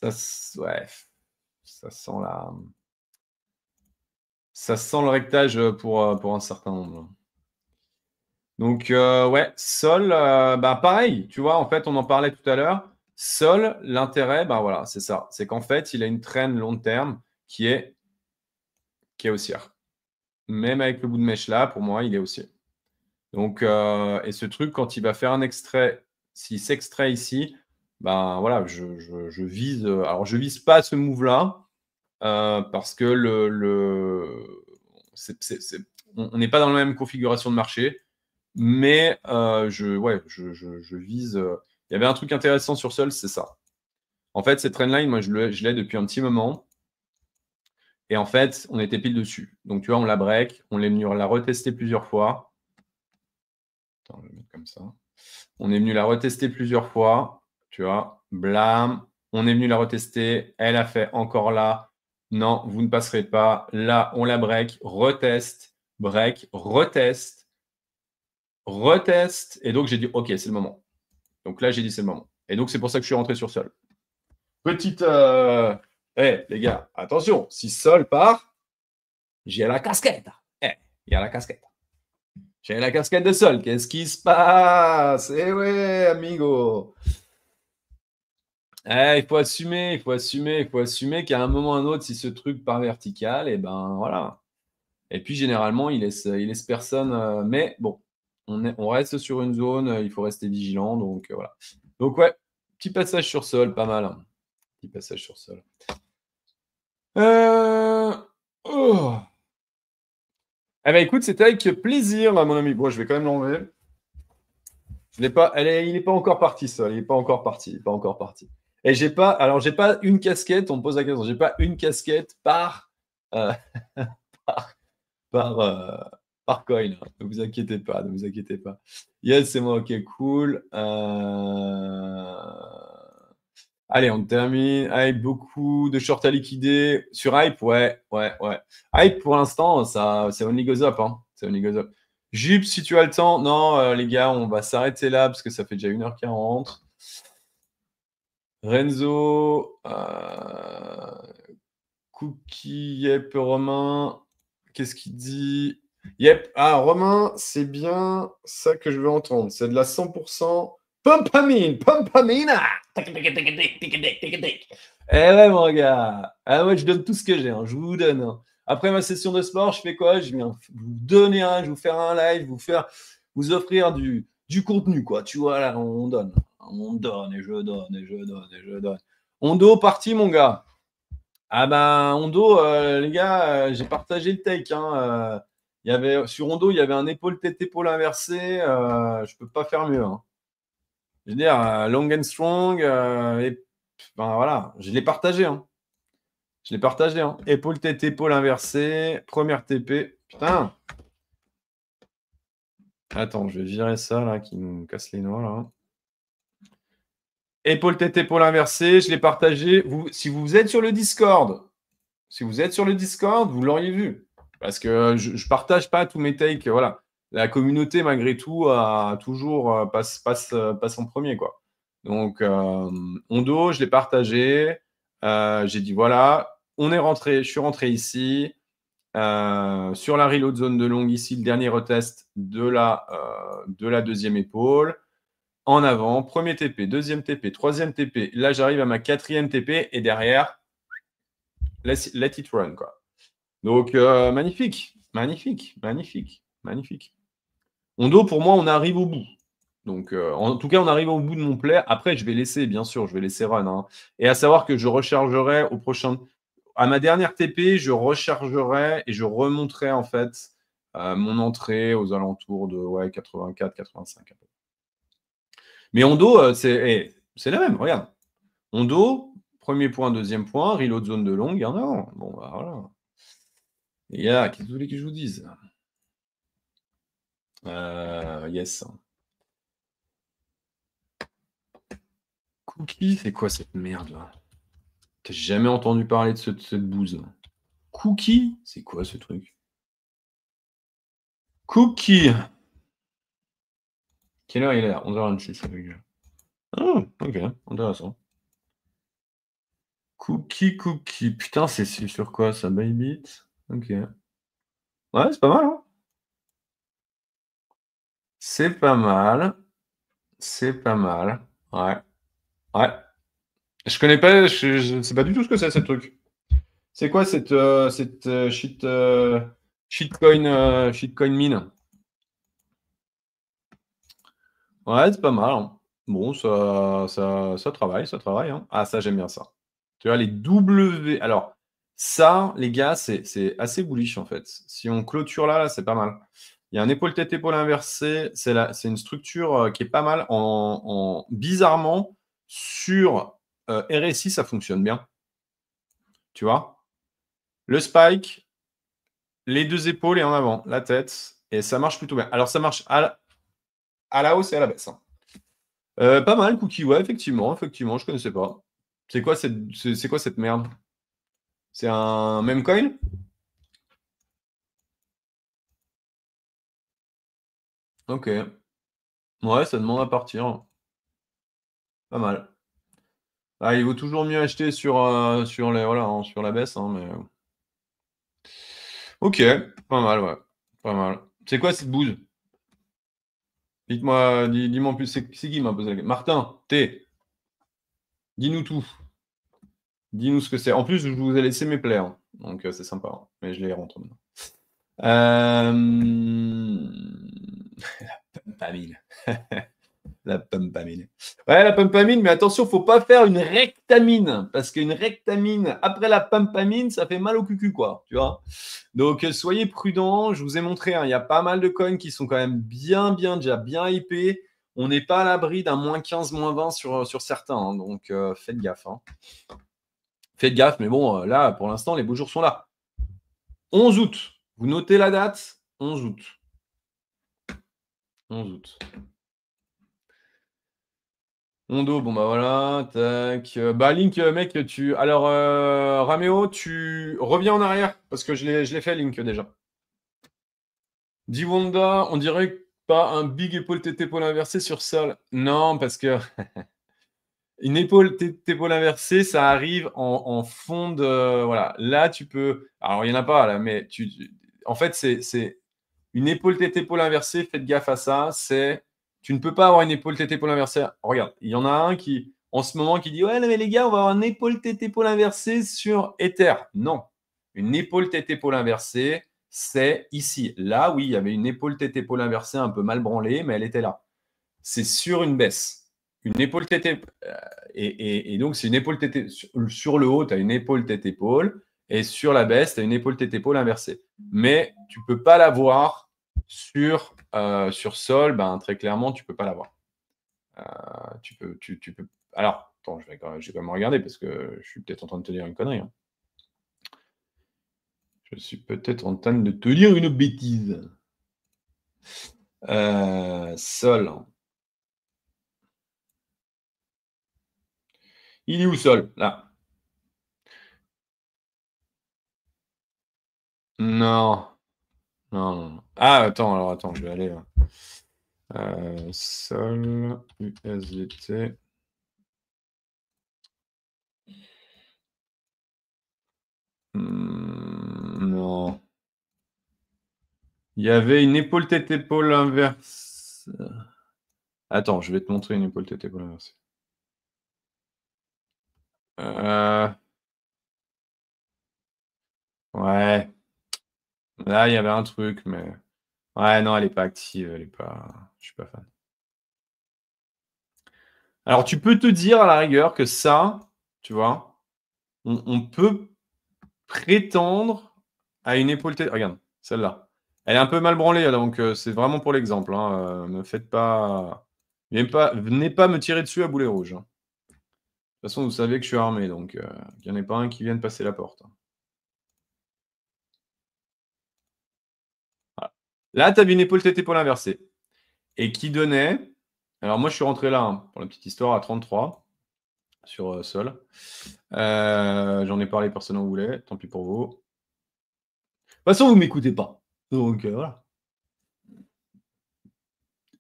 Ouais, ça sent la. Ça sent le rectage pour un certain nombre. Donc, ouais, Sol, bah, pareil, tu vois, en fait, on en parlait tout à l'heure. Sol, l'intérêt, bah voilà, c'est ça. C'est qu'en fait, il a une traîne long terme qui est haussière. Même avec le bout de mèche là, pour moi, il est haussier. Donc, et ce truc, quand il va faire un extrait, s'il s'extrait ici, ben voilà, je vise. Alors, je vise pas ce move-là parce que on n'est pas dans la même configuration de marché, mais je vise. Il y avait un truc intéressant sur Sol, c'est ça. En fait, cette trendline, moi, je l'ai depuis un petit moment. Et en fait, on était pile dessus. Donc, tu vois, on la break, on l'a retesté plusieurs fois. Attends, je vais le mettre comme ça. On est venu la retester plusieurs fois. Tu vois, blam. On est venu la retester. Elle a fait encore là. Non, vous ne passerez pas. Là, on la break. Reteste. Break. Reteste. Reteste. Et donc, j'ai dit, OK, c'est le moment. Donc là, j'ai dit, c'est le moment. Et donc, c'est pour ça que je suis rentré sur sol. Petite. Les gars, attention. Si sol part, j'ai la casquette. Il y a la casquette. J'ai la casquette de sol. Qu'est-ce qui se passe? Eh ouais, amigo. Il faut assumer, il faut assumer, il faut assumer qu'à un moment ou à un autre, si ce truc part vertical, et ben voilà. Et puis généralement, il laisse personne. Mais bon, on reste sur une zone, il faut rester vigilant. Donc voilà. Donc ouais, petit passage sur sol, pas mal, hein. Petit passage sur sol. Oh. Eh ben écoute, c'était avec plaisir, mon ami. Bon, je vais quand même l'enlever. Il n'est pas encore parti, sol. Il n'est pas encore parti. Il est pas encore parti. Et j'ai pas une casquette. On me pose la question. J'ai pas une casquette euh, par, par coin. Ne vous inquiétez pas. Ne vous inquiétez pas. Yes, c'est moi. Ok, cool. Allez, on termine avec beaucoup de shorts à liquider. Sur Hype, ouais. Hype, pour l'instant, c'est only goes up. Hein. C'est only goes up. Jup, si tu as le temps. Non, les gars, on va s'arrêter là parce que ça fait déjà 1h40. Renzo, Cookie, Yep, Romain. Qu'est-ce qu'il dit? Yep. Ah, Romain, c'est bien ça que je veux entendre. C'est de la 100% Pumpamine. Eh ouais, mon gars. Ah ouais, je donne tout ce que j'ai. Hein. Je vous donne. Hein. Après ma session de sport, je fais quoi? Je viens vous donner je vous faire un live, vous offrir du contenu, quoi. Tu vois, là, on donne. On donne et je donne et je donne et je donne. Hondo, parti, mon gars. Ah ben, Hondo, les gars, j'ai partagé le take. Hein. Sur Hondo, il y avait un épaule-tête, épaule inversée. Je peux pas faire mieux. Hein. Je veux dire, long and strong. Ben, voilà, je l'ai partagé. Hein. Je l'ai partagé. Hein. Épaule-tête, épaule inversée. Première TP. Putain. Attends, je vais virer ça, là, qui nous casse les noix, là. Épaule-tête, épaule inversée. Je l'ai partagé. Si vous êtes sur le Discord, vous l'auriez vu. Parce que je ne partage pas tous mes takes. Voilà. La communauté, malgré tout, a toujours passe en premier, quoi. Donc, Hondo, je l'ai partagé. J'ai dit, voilà, je suis rentré ici. Sur la reload zone de longue, ici, le dernier retest de la deuxième épaule. En avant, premier TP, deuxième TP, troisième TP. Là, j'arrive à ma quatrième TP et derrière, let it run, quoi. Donc, magnifique. Hondo, pour moi, on arrive au bout. Donc, en tout cas, on arrive au bout de mon play. Après, je vais laisser, bien sûr, je vais laisser run. Hein. Et à savoir que je rechargerai au prochain. À ma dernière TP, je rechargerai et je remonterai, en fait, mon entrée aux alentours de 84, 85. Mais Hondo, c'est la même, regarde. Hondo, premier point, deuxième point, reload zone de longue, en avant. Bon, bah, voilà. Les gars, qu'est-ce que vous voulez que je vous dise? Yes. Cookie, c'est quoi cette merde là? T'as jamais entendu parler de cette bouse? Cookie? C'est quoi ce truc? Cookie. Quelle heure il est? 11h26 avec jeu. Ah, ok, intéressant. Cookie. Putain, c'est sur quoi ça? Bybit? Ok. Ouais, c'est pas mal, hein? C'est pas mal. C'est pas mal. Ouais. Ouais. Je connais pas, je sais pas du tout ce que c'est ce truc. C'est quoi cette shitcoin mine? Ouais, c'est pas mal. Hein. Bon, ça travaille. Hein. Ah, ça, j'aime bien ça. Tu vois, les W. Alors, ça, les gars, c'est assez bullish en fait. Si on clôture là, c'est pas mal. Il y a un épaule-tête, épaule inversée. C'est une structure qui est pas mal. Bizarrement, sur RSI, ça fonctionne bien. Tu vois? Le spike, les deux épaules et en avant, la tête. Et ça marche plutôt bien. Alors, ça marche à la hausse et à la baisse. Hein. Pas mal, Cookie, ouais, effectivement, je connaissais pas. C'est quoi cette merde? C'est un meme coin? Ok. Ouais, ça demande à partir. Pas mal. Ah, il vaut toujours mieux acheter sur les, voilà, hein, sur la baisse, hein, mais. Ok, pas mal, ouais. Pas mal. C'est quoi cette bouse? Dites-moi, dis-moi en plus, c'est qui m'a posé la question? Martin, dis-nous tout. Dis-nous ce que c'est. En plus, je vous ai laissé mes plaies, hein. Donc c'est sympa, hein. Mais je les rentre maintenant. Euh... Pampamine. La pumpamine. Ouais, la pumpamine, mais attention, faut pas faire une rectamine, parce qu'une rectamine, après la pumpamine, ça fait mal au cucu, quoi, tu vois. Donc, soyez prudents. Je vous ai montré, hein, il y a pas mal de coins qui sont quand même déjà bien hypés. On n'est pas à l'abri d'un -15, -20 sur certains, hein. Donc, faites gaffe, hein. Faites gaffe, mais bon, là, pour l'instant, les beaux jours sont là. 11 août. Vous notez la date? 11 août. 11 août. Mondo, bon bah voilà, tac. Bah Link, mec, tu. Alors, Raméo, tu reviens en arrière, parce que je l'ai fait, Link, déjà. Wanda, on dirait pas un big épaule tête épaule inversée sur sol. Non, parce que une épaule tête épaule inversée, ça arrive en fond de. Voilà, là tu peux. Alors il y en a pas là, mais en fait c'est une épaule tête épaule inversée. Faites gaffe à ça. Tu ne peux pas avoir une épaule tête épaule inversée. Regarde, il y en a un qui en ce moment qui dit ouais mais les gars on va avoir une épaule tête épaule inversée sur Ether. Non, une épaule tête épaule inversée c'est ici. Là, oui, il y avait une épaule tête-épaule inversée un peu mal branlée, mais elle était là. C'est sur une baisse. Une épaule tête et donc, c'est une épaule tête sur le haut, tu as une épaule tête-épaule, et sur la baisse, tu as une épaule tête-épaule inversée. Mais tu ne peux pas l'avoir sur sol, ben, très clairement, tu ne peux pas l'avoir. Tu peux. Alors, attends, je vais quand même regarder parce que je suis peut-être en train de te dire une connerie, hein. Je suis peut-être en train de te dire une bêtise. Sol. Il est où Sol? Là. Non. Non, non, non. Ah, attends, alors attends, je vais aller là. Sol, USDT. Non. Il y avait une épaule tête épaule inverse. Attends, je vais te montrer une épaule tête épaule inversée. Euh, ouais. Là, il y avait un truc, mais. Ouais, non, elle est pas active, elle est pas. Je suis pas fan. Alors, tu peux te dire à la rigueur que ça, tu vois, on peut prétendre à une épaule tête. Regarde, celle-là. Elle est un peu mal branlée, donc c'est vraiment pour l'exemple, hein. Ne faites pas. Venez pas me tirer dessus à boulet rouge, hein. De toute façon, vous savez que je suis armé, donc il n'y en a pas un qui vienne passer la porte, hein. Voilà. Là, tu avais une épaule tête épaule inversée. Et qui donnait. Alors, moi, je suis rentré là, hein, pour la petite histoire, à 33 sur sol. J'en ai parlé, personne n'en voulait. Tant pis pour vous. De toute façon, vous ne m'écoutez pas. Donc, voilà.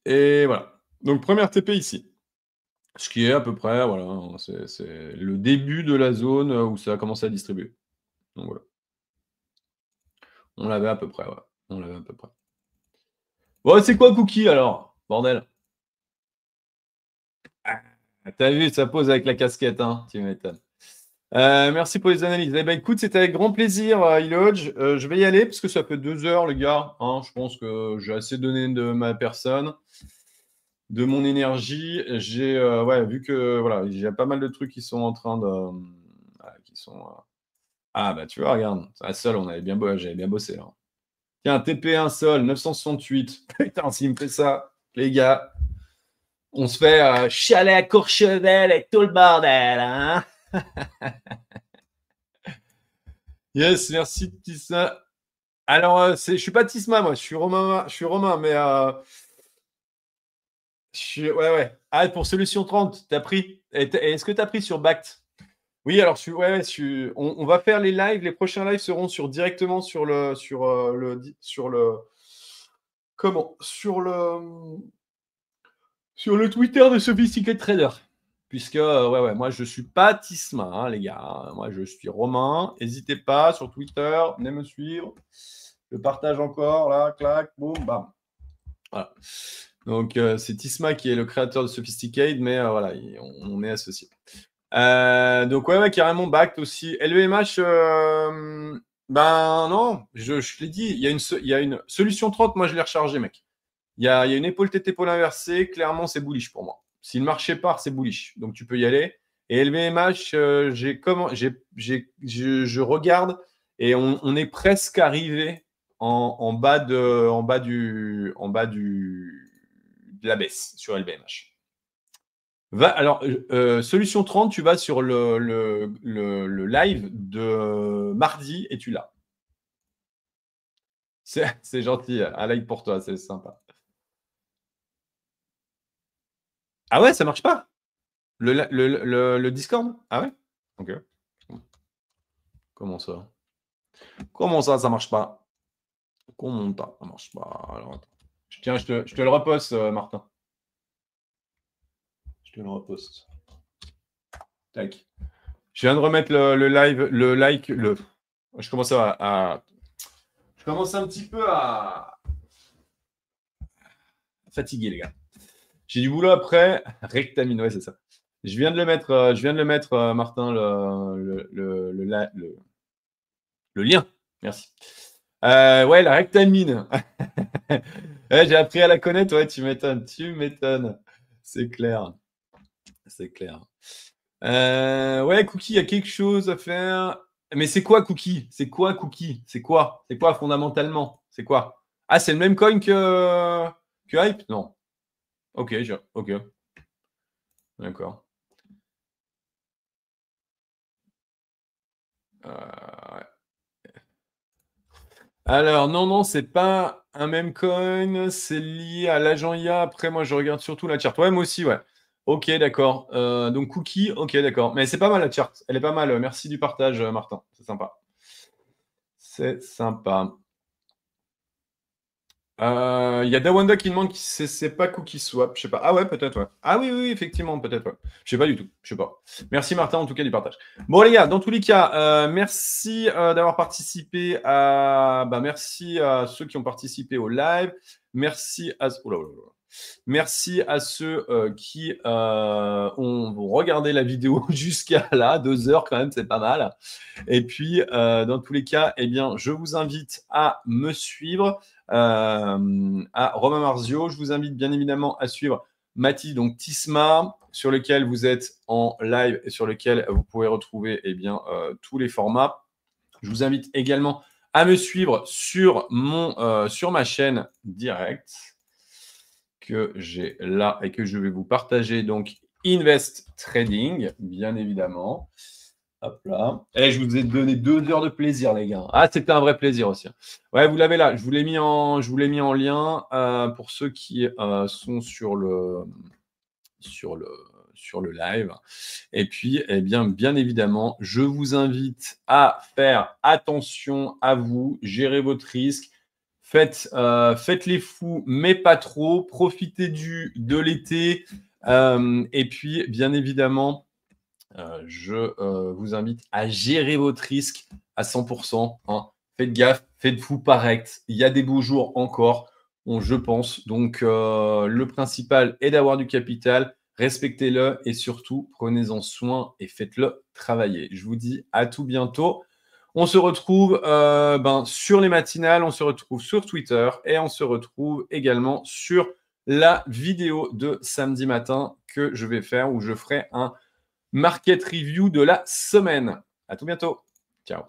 Et voilà. Donc, première TP ici. Ce qui est à peu près, voilà, hein, c'est le début de la zone où ça a commencé à distribuer. Donc voilà. On l'avait à peu près, ouais. On l'avait à peu près. Bon, c'est quoi Cookie alors? Bordel. Ah, t'as vu, ça pose avec la casquette, hein, tu m'étonnes. Merci pour les analyses. Eh ben, écoute, c'était avec grand plaisir, Ilodge. Je vais y aller parce que ça fait 2 heures, les gars, hein. Je pense que j'ai assez donné de ma personne, de mon énergie. J'ai, ouais, vu que voilà, j'ai pas mal de trucs qui sont en train de, qui sont. Ah bah tu vois, regarde, à Sol, j'avais bien bossé là. Tiens, TP1 Sol, 968. Putain, s'il me fait ça, les gars, on se fait chalet à Courchevel et tout le bordel, hein. Yes, merci Tisma. Alors, je suis pas Tisma, moi, je suis Romain, mais Ouais. Ah, pour Solution 30, t'as pris. Est-ce que tu as pris sur Bact? Oui, alors on va faire les lives. Les prochains lives seront directement comment? Sur le Twitter de Sophisticated Trader. Puisque, moi, je suis pas Tisma, hein, les gars. Moi, je suis Romain. N'hésitez pas sur Twitter, venez me suivre. Je partage encore, là, clac, boum, bam. Voilà. Donc, c'est Tisma qui est le créateur de Sophisticated, mais voilà, on est associés. Donc, ouais, carrément, Bact aussi. LVMH, ben non, je l'ai dit, il y a une solution 30, moi, je l'ai rechargé, mec. Il y a une épaule tête épaule inversée, clairement, c'est bullish pour moi. Si le marché part, c'est bullish. Donc, tu peux y aller. Et LVMH, je regarde et on est presque arrivé en bas de la baisse sur LVMH. Alors, solution 30, tu vas sur le live de mardi et tu l'as. C'est gentil, un like pour toi, c'est sympa. Ah ouais, ça marche pas? Le Discord? Ah ouais? Ok. Comment ça? Comment ça marche pas? Comment ça marche pas? Alors, attends. Tiens, je te le reposte, Martin. Je te le reposte. Tac. Je viens de remettre le live, le like, Je commence Je commence un petit peu à fatiguer, les gars. J'ai du boulot après. Rectamine, ouais, c'est ça. Je viens de le mettre, Martin, le lien. Merci. Ouais, la rectamine. Ouais, j'ai appris à la connaître, ouais, tu m'étonnes. C'est clair. C'est clair. Ouais, Cookie, il y a quelque chose à faire. Mais c'est quoi Cookie? C'est quoi Cookie? C'est quoi fondamentalement? C'est quoi? Ah, c'est le même coin que Hype? Non. Ok, ok. D'accord. Ouais. Alors, non, c'est pas un même coin, c'est lié à l'agent IA. Après, moi, je regarde surtout la charte. Ouais, moi aussi, ouais. Ok, d'accord. Donc, Cookie, ok, d'accord. Mais c'est pas mal la charte. Elle est pas mal. Merci du partage, Martin. C'est sympa. C'est sympa. Il y a Dawanda qui demande si c'est pas Cookie Swap. Je sais pas. Ah ouais, peut-être, ouais. Ah oui, effectivement, peut-être, ouais. Je sais pas du tout. Je sais pas. Merci Martin, en tout cas, du partage. Bon, les gars, dans tous les cas, merci d'avoir participé merci à ceux qui ont participé au live. Merci à. Oh là là là. Merci à ceux qui ont regardé la vidéo jusqu'à là, 2 heures quand même, c'est pas mal. Et puis, dans tous les cas, eh bien, je vous invite à me suivre à Romain Marzio. Je vous invite bien évidemment à suivre Mathis, donc Tisma, sur lequel vous êtes en live et sur lequel vous pouvez retrouver tous les formats. Je vous invite également à me suivre sur ma chaîne directe que j'ai là et que je vais vous partager, donc Invest Trading, bien évidemment. Hop là. Et je vous ai donné 2 heures de plaisir, les gars. Ah, c'était un vrai plaisir aussi. Ouais, vous l'avez là. Je vous l'ai mis en lien pour ceux qui sont sur le live. Et puis, bien évidemment, je vous invite à faire attention à vous, gérer votre risque. Faites les fous, mais pas trop. Profitez de l'été. Et puis, bien évidemment, je vous invite à gérer votre risque à 100%. Hein. Faites gaffe, faites-vous correct. Il y a des beaux jours encore, je pense. Donc, le principal est d'avoir du capital. Respectez-le et surtout, prenez-en soin et faites-le travailler. Je vous dis à tout bientôt. On se retrouve sur les matinales, on se retrouve sur Twitter et on se retrouve également sur la vidéo de samedi matin que je vais faire où je ferai un market review de la semaine. À tout bientôt. Ciao.